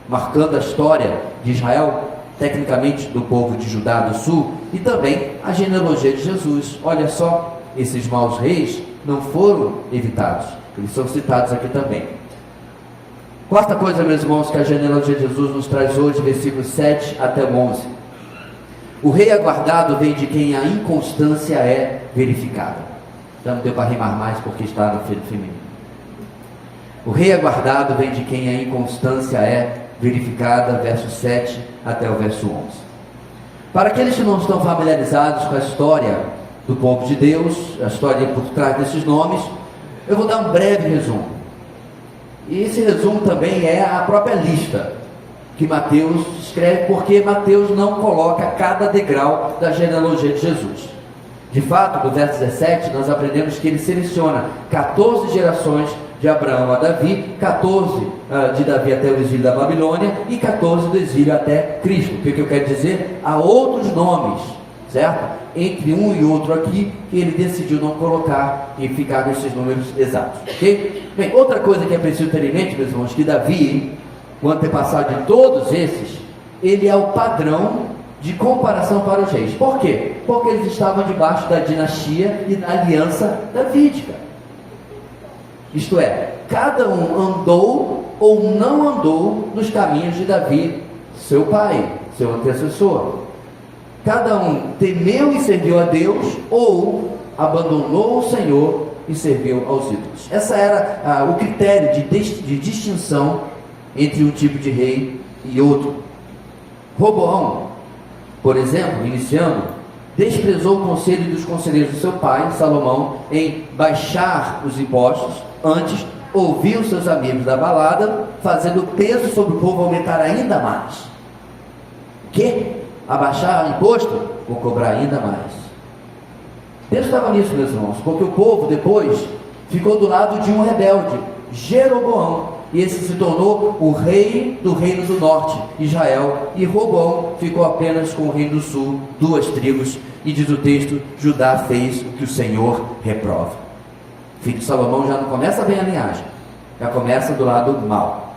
marcando a história de Israel, tecnicamente do povo de Judá do sul, e também a genealogia de Jesus. Olha só, esses maus reis não foram evitados, eles são citados aqui também. Quarta coisa, meus irmãos, que a genealogia de Jesus nos traz hoje, versículos 7 até 11. O rei aguardado vem de quem a inconstância é verificada. Já não deu para rimar mais porque está no feminino. O rei aguardado vem de quem a inconstância é verificada, verso 7 até o verso 11. Para aqueles que não estão familiarizados com a história do povo de Deus, a história por trás desses nomes, eu vou dar um breve resumo. E esse resumo também é a própria lista que Mateus escreve, porque Mateus não coloca cada degrau da genealogia de Jesus. De fato, do verso 17, nós aprendemos que ele seleciona 14 gerações de Abraão a Davi, 14 de Davi até o exílio da Babilônia e 14 do exílio até Cristo. O que eu quero dizer? Há outros nomes, certo? Entre um e outro aqui, que ele decidiu não colocar e ficar nesses números exatos, ok? Bem, outra coisa que é preciso ter em mente, meus irmãos, que Davi, o antepassado de todos esses, ele é o padrão de comparação para os reis. Por quê? Porque eles estavam debaixo da dinastia e da aliança davídica. Isto é, cada um andou ou não andou nos caminhos de Davi, seu pai, seu antecessor. Cada um temeu e serviu a Deus, ou abandonou o Senhor e serviu aos ídolos. Essa era o critério de distinção entre um tipo de rei e outro. Roboão, por exemplo, iniciando, desprezou o conselho dos conselheiros do seu pai, Salomão, em baixar os impostos. Antes, ouviu seus amigos da balada, fazendo o peso sobre o povo aumentar ainda mais. Que? Abaixar o imposto? Vou cobrar ainda mais. Deus estava nisso, meus irmãos, porque o povo depois ficou do lado de um rebelde, Jeroboão, e esse se tornou o rei do reino do norte, Israel, e Roboão ficou apenas com o reino do sul, 2 tribos, e diz o texto, Judá fez o que o Senhor reprova. O filho de Salomão já não começa bem a linhagem, já começa do lado mal.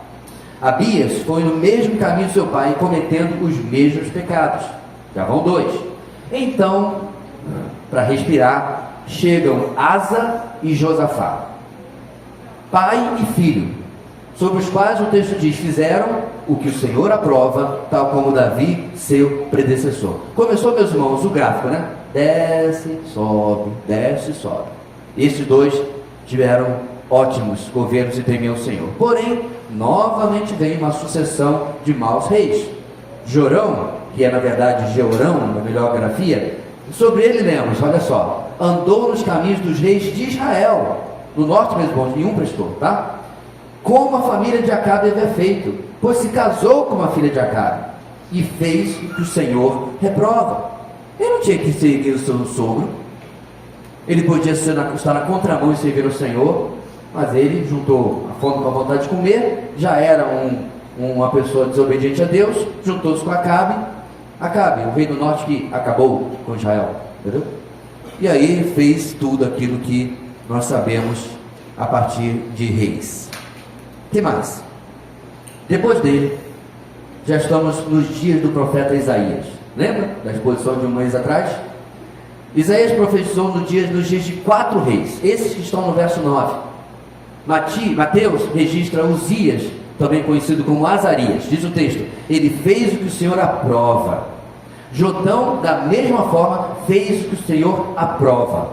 Abias foi no mesmo caminho do seu pai, cometendo os mesmos pecados. Já vão 2. Então, para respirar, chegam Asa e Josafá, pai e filho, sobre os quais o texto diz, fizeram o que o Senhor aprova, tal como Davi, seu predecessor. Começou, meus irmãos, o gráfico, né? Desce, sobe, desce, sobe. Esses 2 tiveram ótimos governos e temiam o Senhor. Porém, novamente vem uma sucessão de maus reis. Jorão, que é na verdade Jeorão, na melhor grafia, sobre ele lemos, olha só, andou nos caminhos dos reis de Israel. No norte, meus irmãos, nenhum prestou, tá? Como a família de Acabe havia feito, pois se casou com uma filha de Acabe, e fez o que o Senhor reprova. Ele não tinha que seguir o seu sogro, ele podia estar na contramão e servir o Senhor, mas ele juntou a fome com a vontade de comer, já era uma pessoa desobediente a Deus, juntou-se com Acabe, o rei do norte que acabou com Israel, entendeu? E aí fez tudo aquilo que nós sabemos a partir de Reis. O que mais? Depois dele, já estamos nos dias do profeta Isaías. Lembra da exposição de um mês atrás? Isaías profetizou nos dias de 4 reis, esses que estão no verso 9. Mateus registra Uzias, também conhecido como Azarias. Diz o texto, ele fez o que o Senhor aprova. Jotão, da mesma forma, fez o que o Senhor aprova.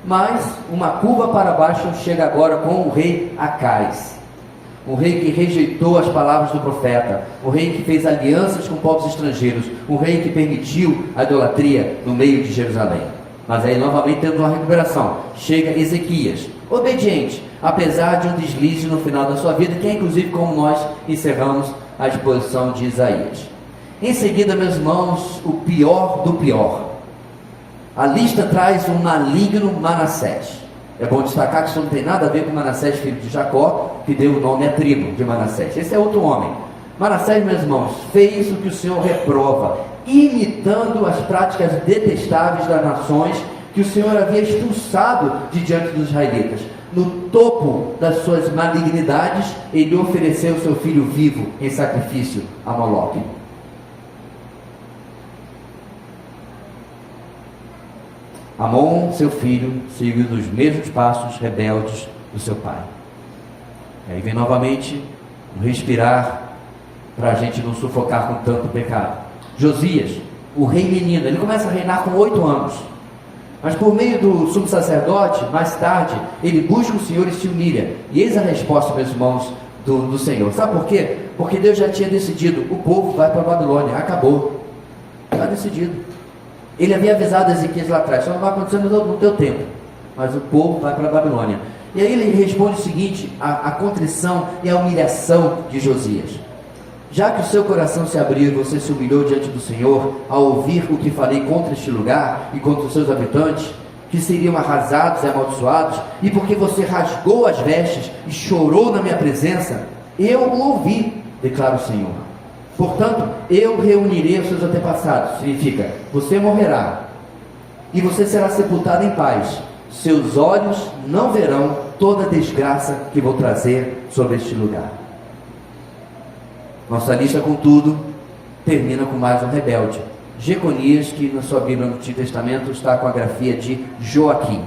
Mas uma curva para baixo chega agora com o rei Acais, um rei que rejeitou as palavras do profeta, um rei que fez alianças com povos estrangeiros, um rei que permitiu a idolatria no meio de Jerusalém. Mas aí novamente temos uma recuperação. Chega Ezequias, obediente, apesar de um deslize no final da sua vida, que é inclusive como nós encerramos a exposição de Isaías. Em seguida, meus irmãos, o pior do pior. A lista traz um maligno Manassés. É bom destacar que isso não tem nada a ver com Manassés, filho de Jacó, que deu o nome à tribo de Manassés. Esse é outro homem. Manassés, meus irmãos, fez o que o Senhor reprova, imitando as práticas detestáveis das nações que o Senhor havia expulsado de diante dos israelitas. No topo das suas malignidades, ele ofereceu seu filho vivo em sacrifício a Moloque. Amon, seu filho, seguiu nos mesmos passos rebeldes do seu pai. E aí vem novamente um respirar para a gente não sufocar com tanto pecado. Josias, o rei menino, ele começa a reinar com 8 anos. Mas por meio do sumo sacerdote, mais tarde, ele busca o Senhor e se humilha. E eis a resposta, meus irmãos, do Senhor. Sabe por quê? Porque Deus já tinha decidido, o povo vai para a Babilônia, acabou. Está decidido. Ele havia avisado Ezequias lá atrás, só não vai acontecer no teu tempo, mas o povo vai para a Babilônia. E aí ele responde o seguinte, a contrição e a humilhação de Josias. Já que o seu coração se abriu e você se humilhou diante do Senhor, ao ouvir o que falei contra este lugar e contra os seus habitantes, que seriam arrasados e amaldiçoados, e porque você rasgou as vestes e chorou na minha presença, eu o ouvi, declara o Senhor. Portanto, eu reunirei os seus antepassados, significa, você morrerá, e você será sepultado em paz, seus olhos não verão toda a desgraça que vou trazer sobre este lugar. Nossa lista, contudo, termina com mais um rebelde, Jeconias, que na sua Bíblia no Antigo Testamento está com a grafia de Joaquim.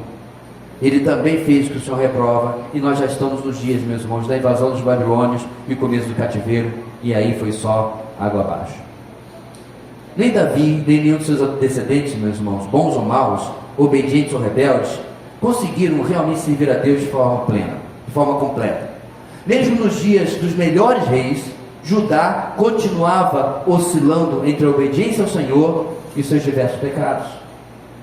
Ele também fez o que o Senhor reprova, e nós já estamos nos dias, meus irmãos, da invasão dos babilônios e o começo do cativeiro, e aí foi só água abaixo. Nem Davi, nem nenhum de seus descendentes, meus irmãos, bons ou maus, obedientes ou rebeldes, conseguiram realmente servir a Deus de forma plena, de forma completa. Mesmo nos dias dos melhores reis, Judá continuava oscilando entre a obediência ao Senhor e seus diversos pecados.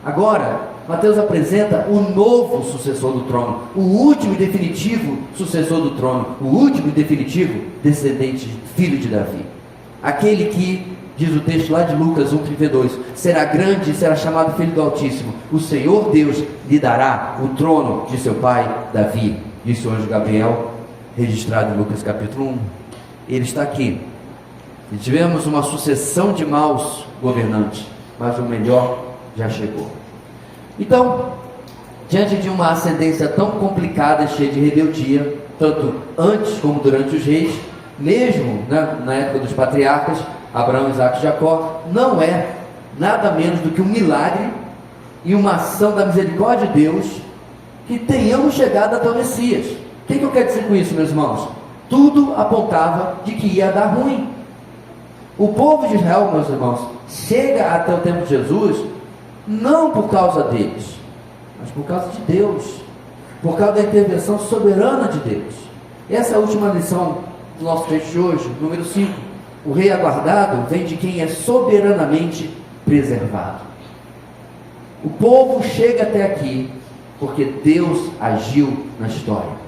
Agora, Mateus apresenta o novo sucessor do trono, o último e definitivo sucessor do trono, o último e definitivo descendente, filho de Davi. Aquele que, diz o texto lá de Lucas 1,32, será grande e será chamado Filho do Altíssimo. O Senhor Deus lhe dará o trono de seu pai Davi, disse o anjo Gabriel registrado em Lucas capítulo 1. Ele está aqui. E tivemos uma sucessão de maus governantes, mas o melhor já chegou. Então, diante de uma ascendência tão complicada e cheia de rebeldia, tanto antes como durante os reis, mesmo na época dos patriarcas, Abraão, Isaac e Jacó, não é nada menos do que um milagre e uma ação da misericórdia de Deus que tenhamos chegado até o Messias. O que eu quero dizer com isso, meus irmãos? Tudo apontava de que ia dar ruim. O povo de Israel, meus irmãos, chega até o tempo de Jesus não por causa deles, mas por causa de Deus, por causa da intervenção soberana de Deus. Essa é a última lição do nosso texto de hoje, número 5. O rei aguardado vem de quem é soberanamente preservado. O povo chega até aqui porque Deus agiu na história.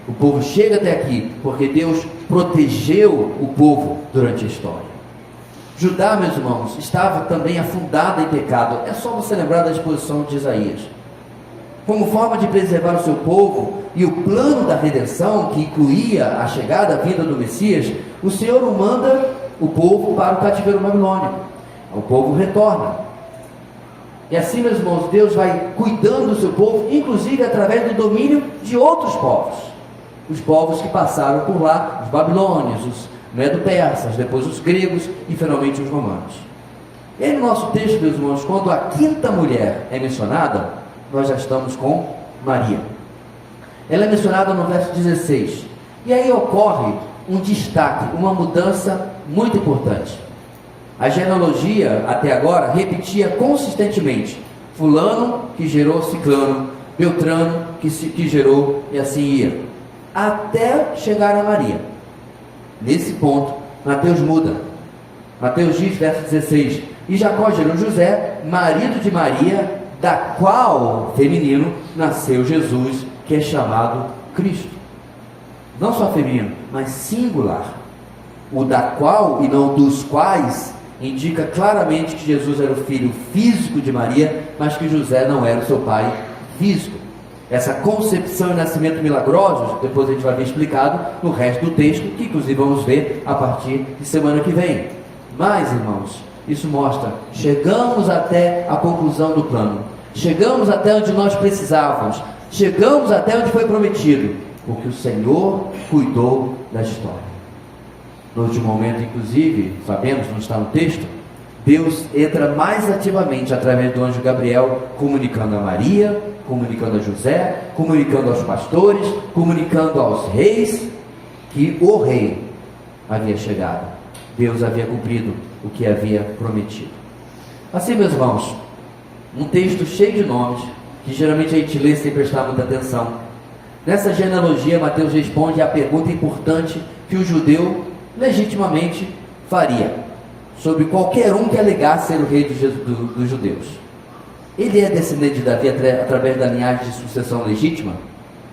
O povo chega até aqui porque Deus protegeu o povo durante a história. Judá, meus irmãos, estava também afundada em pecado. É só você lembrar da exposição de Isaías. Como forma de preservar o seu povo e o plano da redenção, que incluía a chegada, a vinda do Messias, o Senhor manda o povo para o cativeiro babilônico. O povo retorna. E assim, meus irmãos, Deus vai cuidando do seu povo, inclusive através do domínio de outros povos. Os povos que passaram por lá, os babilônios, os medo-persas, depois os gregos e finalmente os romanos. E aí no nosso texto, meus irmãos, quando a quinta mulher é mencionada, nós já estamos com Maria. Ela é mencionada no verso 16. E aí ocorre um destaque, uma mudança muito importante. A genealogia, até agora, repetia consistentemente: fulano que gerou ciclano, Beltrano que gerou, e assim ia, até chegar a Maria. Nesse ponto, Mateus muda. Mateus diz, verso 16: e Jacó gerou José, marido de Maria, da qual, feminino, nasceu Jesus, que é chamado Cristo. Não só feminino, mas singular. O da qual e não dos quais indica claramente que Jesus era o filho físico de Maria, mas que José não era o seu pai físico. Essa concepção e nascimento milagrosos, depois a gente vai ver explicado no resto do texto, que inclusive vamos ver a partir de semana que vem. Mas, irmãos, isso mostra, chegamos até a conclusão do plano, chegamos até onde nós precisávamos, chegamos até onde foi prometido, porque o Senhor cuidou da história. No último momento, inclusive, sabemos, não está no texto, Deus entra mais ativamente através do anjo Gabriel, comunicando a Maria, comunicando a José, comunicando aos pastores, comunicando aos reis, que o rei havia chegado. Deus havia cumprido o que havia prometido. Assim, meus irmãos, um texto cheio de nomes, que geralmente a gente lê sem prestar muita atenção. Nessa genealogia, Mateus responde à pergunta importante que o judeu legitimamente faria sobre qualquer um que alegasse ser o rei dos judeus. Ele é descendente de Davi através da linhagem de sucessão legítima?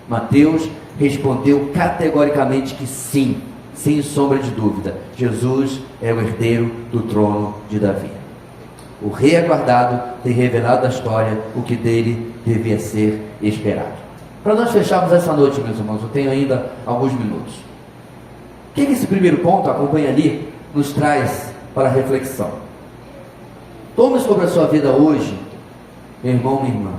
Mateus respondeu categoricamente que sim, sem sombra de dúvida. Jesus é o herdeiro do trono de Davi. O rei aguardado tem revelado à história o que dele devia ser esperado. Para nós fecharmos essa noite, meus irmãos, eu tenho ainda alguns minutos. O que esse primeiro ponto, acompanha ali, nos traz para a reflexão? Tome sobre a sua vida hoje, meu irmão, minha irmã,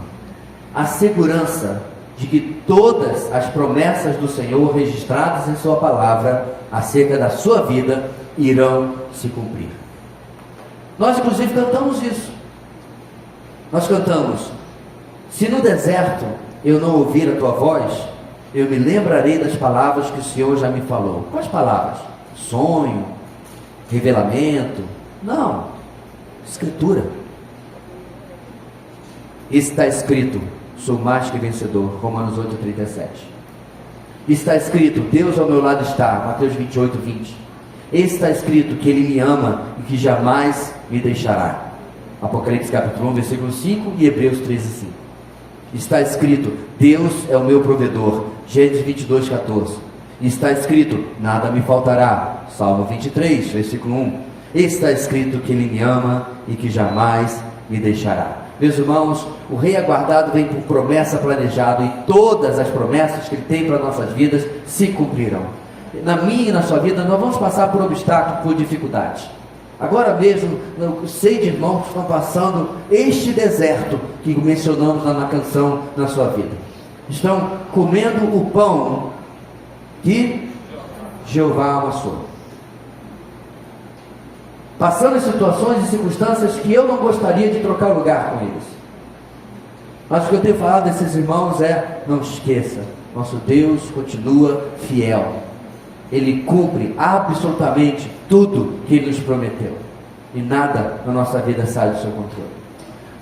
a segurança de que todas as promessas do Senhor registradas em sua palavra acerca da sua vida irão se cumprir. Nós inclusive cantamos isso. Nós cantamos: se no deserto eu não ouvir a tua voz, eu me lembrarei das palavras que o Senhor já me falou. Quais palavras? Sonho, revelamento? Não, Escritura. Está escrito: sou mais que vencedor. Romanos 8,37. Está escrito: Deus ao meu lado está. Mateus 28:20. Está escrito que Ele me ama e que jamais me deixará. Apocalipse capítulo 1, versículo 5 e Hebreus 13:5. Está escrito: Deus é o meu provedor. Gênesis 22:14. Está escrito: nada me faltará. Salmo 23, versículo 1. Está escrito que Ele me ama e que jamais me deixará. Meus irmãos, o rei aguardado vem por promessa planejado, e todas as promessas que ele tem para nossas vidas se cumprirão. Na minha e na sua vida, nós vamos passar por obstáculos, por dificuldades. Agora mesmo, eu sei de irmãos que estão passando este deserto que mencionamos lá na canção, na sua vida. Estão comendo o pão que Jeová amassou. Passando em situações e circunstâncias que eu não gostaria de trocar lugar com eles. Mas o que eu tenho falado a esses irmãos é: não esqueça, nosso Deus continua fiel. Ele cumpre absolutamente tudo que Ele nos prometeu. E nada na nossa vida sai do seu controle.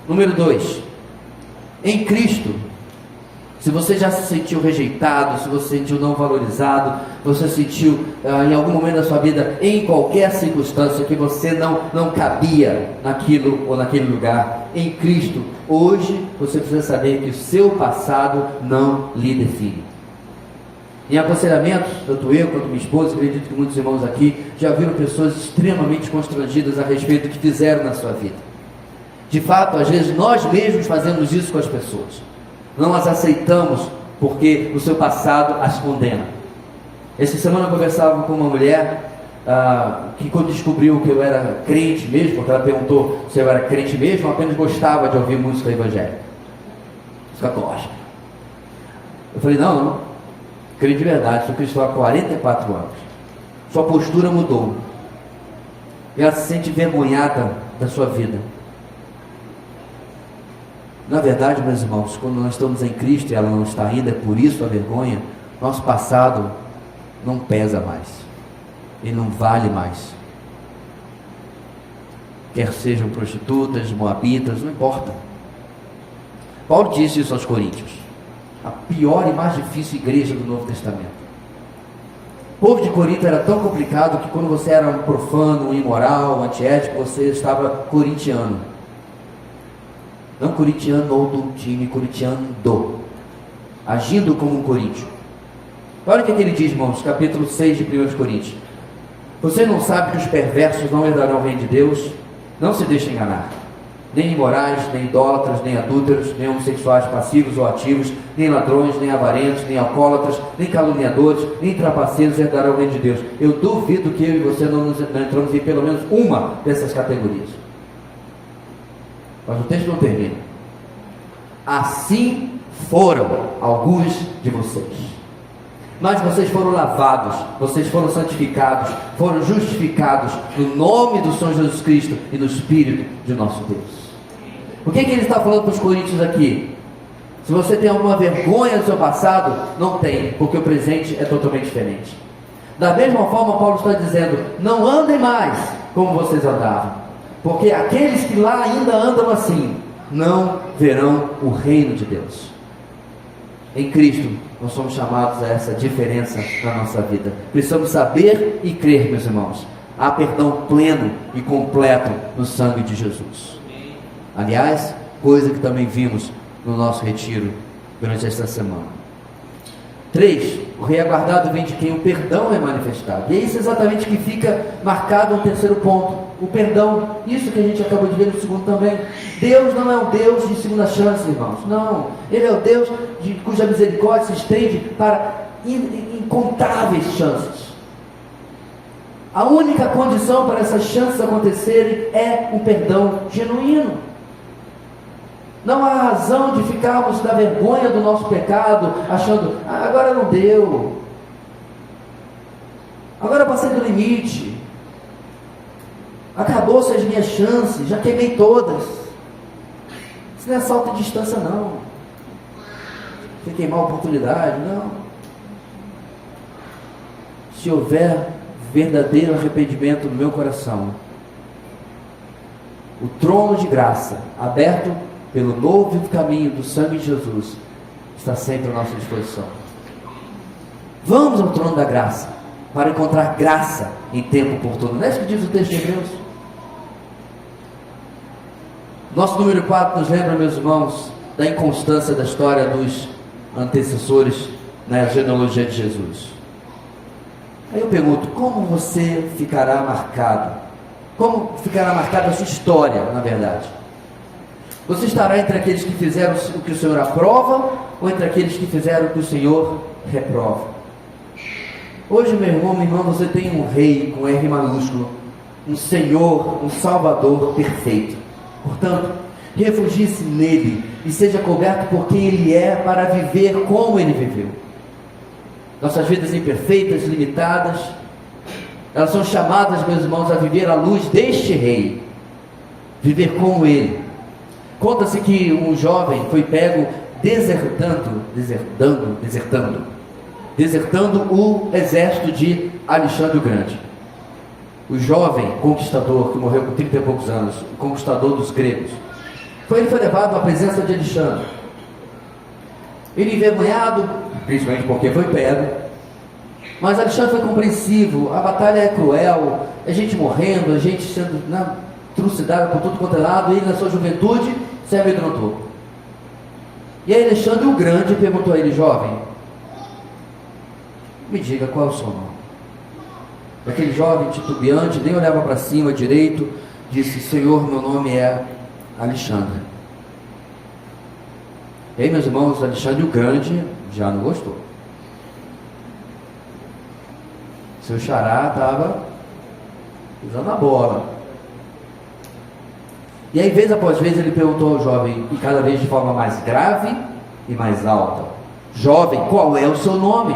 Número 2. Em Cristo, se você já se sentiu rejeitado, se você se sentiu não valorizado, você sentiu em algum momento da sua vida, em qualquer circunstância, que você não cabia naquilo ou naquele lugar, em Cristo, hoje você precisa saber que o seu passado não lhe define. Em aconselhamentos, tanto eu quanto minha esposa, acredito que muitos irmãos aqui já viram pessoas extremamente constrangidas a respeito do que fizeram na sua vida. De fato, às vezes nós mesmos fazemos isso com as pessoas. Não as aceitamos porque o seu passado as condena. Essa semana eu conversava com uma mulher que, quando descobriu que eu era crente mesmo, porque ela perguntou se eu era crente mesmo, eu apenas gostava de ouvir música evangélica, música gospel. Eu falei: não, crente de verdade, sou cristão há 44 anos. Sua postura mudou. E ela se sente envergonhada da sua vida. Na verdade, meus irmãos, quando nós estamos em Cristo e ela não está ainda, é por isso a vergonha, nosso passado não pesa mais. Ele não vale mais. Quer sejam prostitutas, moabitas, não importa. Paulo disse isso aos Coríntios. A pior e mais difícil igreja do Novo Testamento. O povo de Corinto era tão complicado que quando você era um profano, um imoral, um antiético, você estava corintiano. Não corintiano ou do time, corintiano do. Agindo como um coríntio. Olha o que ele diz, irmãos, capítulo 6 de 1 Coríntios. Você não sabe que os perversos não herdarão o reino de Deus? Não se deixe enganar. Nem imorais, nem idólatras, nem adúlteros, nem homossexuais passivos ou ativos, nem ladrões, nem avarentos, nem alcoólatras, nem caluniadores, nem trapaceiros herdarão o reino de Deus. Eu duvido que eu e você não entramos em pelo menos uma dessas categorias. Mas o texto não termina. Assim foram alguns de vocês. Mas vocês foram lavados, vocês foram santificados, foram justificados no nome do Senhor Jesus Cristo e no Espírito de nosso Deus. O que ele está falando para os coríntios aqui? Se você tem alguma vergonha do seu passado, não tem, porque o presente é totalmente diferente. Da mesma forma, Paulo está dizendo: não andem mais como vocês andavam, porque aqueles que lá ainda andam assim, não verão o reino de Deus. Em Cristo, nós somos chamados a essa diferença na nossa vida. Precisamos saber e crer, meus irmãos. Há perdão pleno e completo no sangue de Jesus. Aliás, coisa que também vimos no nosso retiro durante esta semana. 3. O rei aguardado vem de quem o perdão é manifestado. E é isso exatamente que fica marcado no terceiro ponto. O perdão. Isso que a gente acabou de ver no segundo também. Deus não é um Deus de segunda chance, irmãos. Não. Ele é o Deus cuja misericórdia se estende para incontáveis chances. A única condição para essas chances acontecerem é o perdão genuíno. Não há razão de ficarmos na vergonha do nosso pecado, achando: agora não deu, agora eu passei do limite, acabou-se as minhas chances, já queimei todas. Isso não é salto de distância, não. Você queimar a oportunidade, não. Se houver verdadeiro arrependimento no meu coração, o trono de graça aberto pelo novo caminho do sangue de Jesus está sempre à nossa disposição. Vamos ao trono da graça para encontrar graça em tempo oportuno. Não é isso que diz o texto de Hebreus? Nosso número 4 nos lembra, meus irmãos, da inconstância da história dos antecessores na genealogia de Jesus. Aí eu pergunto: como você ficará marcado? Como ficará marcada a sua história, na verdade? Você estará entre aqueles que fizeram o que o Senhor aprova, ou entre aqueles que fizeram o que o Senhor reprova? Hoje, meu irmão, minha irmã, você tem um rei com R maiúsculo, um Senhor, um Salvador perfeito. Portanto, refugie-se nele e seja coberto por quem ele é, para viver como ele viveu. Nossas vidas imperfeitas, limitadas, elas são chamadas, meus irmãos, a viver à luz deste rei, viver como ele. Conta-se que um jovem foi pego desertando o exército de Alexandre o Grande. O jovem conquistador, que morreu com 30 e poucos anos, o conquistador dos gregos, ele foi levado à presença de Alexandre. Ele envergonhado, principalmente porque foi pego, mas Alexandre foi compreensivo. A batalha é cruel, a gente morrendo, a gente sendo trucidado por tudo quanto é lado. Ele, na sua juventude, se amedrontou. E aí Alexandre o Grande perguntou a ele: jovem, me diga qual é o seu nome. Aquele jovem titubeante, nem olhava para cima direito, disse: Senhor, meu nome é Alexandre. E aí, meus irmãos, Alexandre o Grande já não gostou. Seu xará estava usando a bola. E aí, vez após vez, ele perguntou ao jovem, e cada vez de forma mais grave e mais alta: jovem, qual é o seu nome?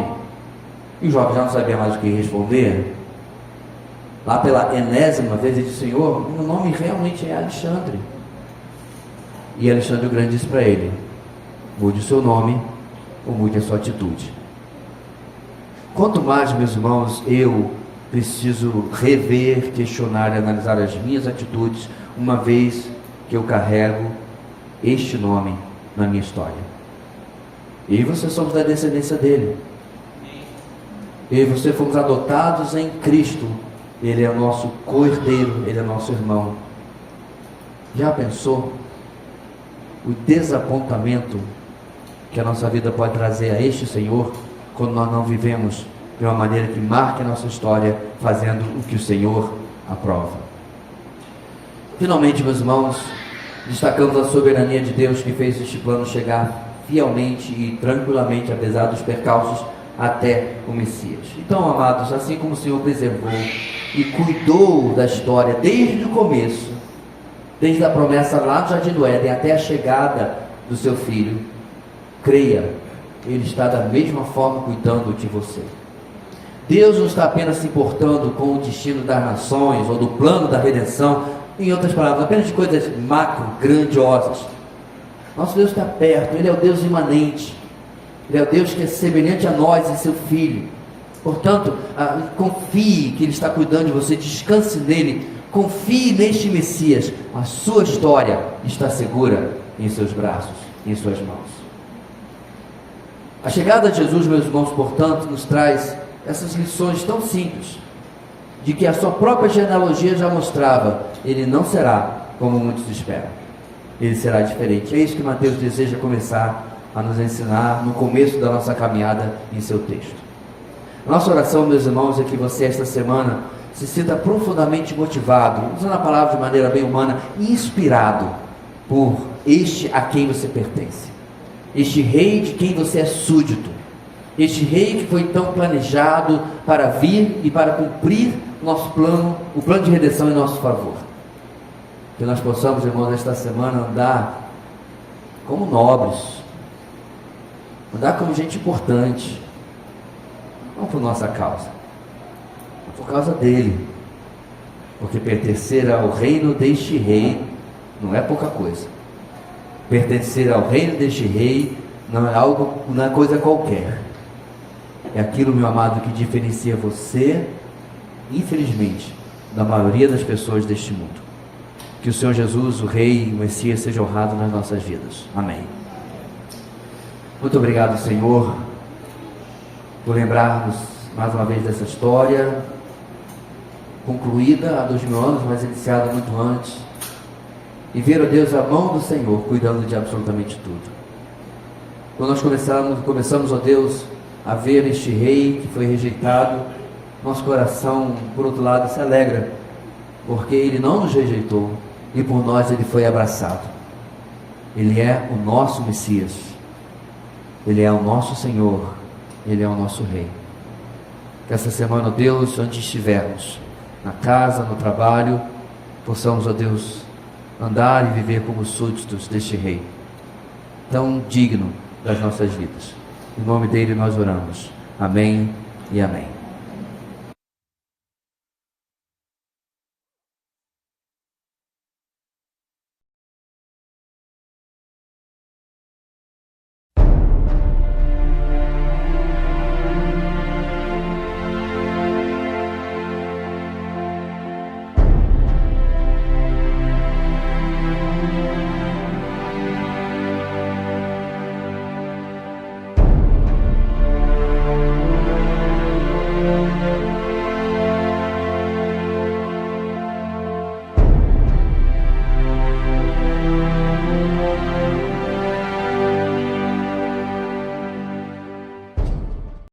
E o jovem já não sabia mais o que responder. Lá pela enésima vez ele disse: Senhor, meu nome realmente é Alexandre. E Alexandre o Grande disse para ele: mude o seu nome ou mude a sua atitude. Quanto mais, meus irmãos, eu preciso rever, questionar e analisar as minhas atitudes, uma vez que eu carrego este nome na minha história. Eu e você somos da descendência dele. Eu e você fomos adotados em Cristo. Ele é o nosso co-herdeiro, ele é nosso irmão. Já pensou o desapontamento que a nossa vida pode trazer a este Senhor, quando nós não vivemos de uma maneira que marque a nossa história, fazendo o que o Senhor aprova? Finalmente, meus irmãos, destacamos a soberania de Deus, que fez este plano chegar fielmente e tranquilamente, apesar dos percalços, até o Messias. Então, amados, assim como o Senhor preservou e cuidou da história desde o começo, desde a promessa lá no Jardim do Éden até a chegada do seu filho, creia, ele está da mesma forma cuidando de você. Deus não está apenas se importando com o destino das nações ou do plano da redenção, em outras palavras, apenas de coisas macro, grandiosas. Nosso Deus está perto, ele é o Deus imanente, ele é o Deus que é semelhante a nós e seu filho. Portanto, confie que ele está cuidando de você, descanse nele, confie neste Messias. A sua história está segura em seus braços, em suas mãos. A chegada de Jesus, meus irmãos, portanto, nos traz essas lições tão simples, de que a sua própria genealogia já mostrava: ele não será como muitos esperam, ele será diferente. É isso que Mateus deseja começar a nos ensinar no começo da nossa caminhada em seu texto. Nossa oração, meus irmãos, é que você esta semana se sinta profundamente motivado, usando a palavra de maneira bem humana, inspirado por este a quem você pertence, este rei de quem você é súdito, este rei que foi tão planejado para vir e para cumprir nosso plano, o plano de redenção em nosso favor. Que nós possamos, irmãos, esta semana andar como nobres, andar como gente importante, não por nossa causa, mas por causa dele, porque pertencer ao reino deste rei não é pouca coisa. Pertencer ao reino deste rei não é algo, não é coisa qualquer. É aquilo, meu amado, que diferencia você, infelizmente, da maioria das pessoas deste mundo. Que o Senhor Jesus, o Rei, o Messias, seja honrado nas nossas vidas. Amém. Muito obrigado, Senhor, por lembrar-nos mais uma vez dessa história, concluída há 2000 anos, mas iniciada muito antes, e ver, ó Deus, a mão do Senhor cuidando de absolutamente tudo. Quando nós começamos, ó Deus, a ver este rei que foi rejeitado, nosso coração, por outro lado, se alegra, porque ele não nos rejeitou, e por nós ele foi abraçado. Ele é o nosso Messias, Ele é o nosso Senhor, Ele é o nosso Rei. Que essa semana, ó Deus, onde estivermos, na casa, no trabalho, possamos, ó Deus, andar e viver como súditos deste Rei, tão digno das nossas vidas. Em nome dele nós oramos. Amém e amém.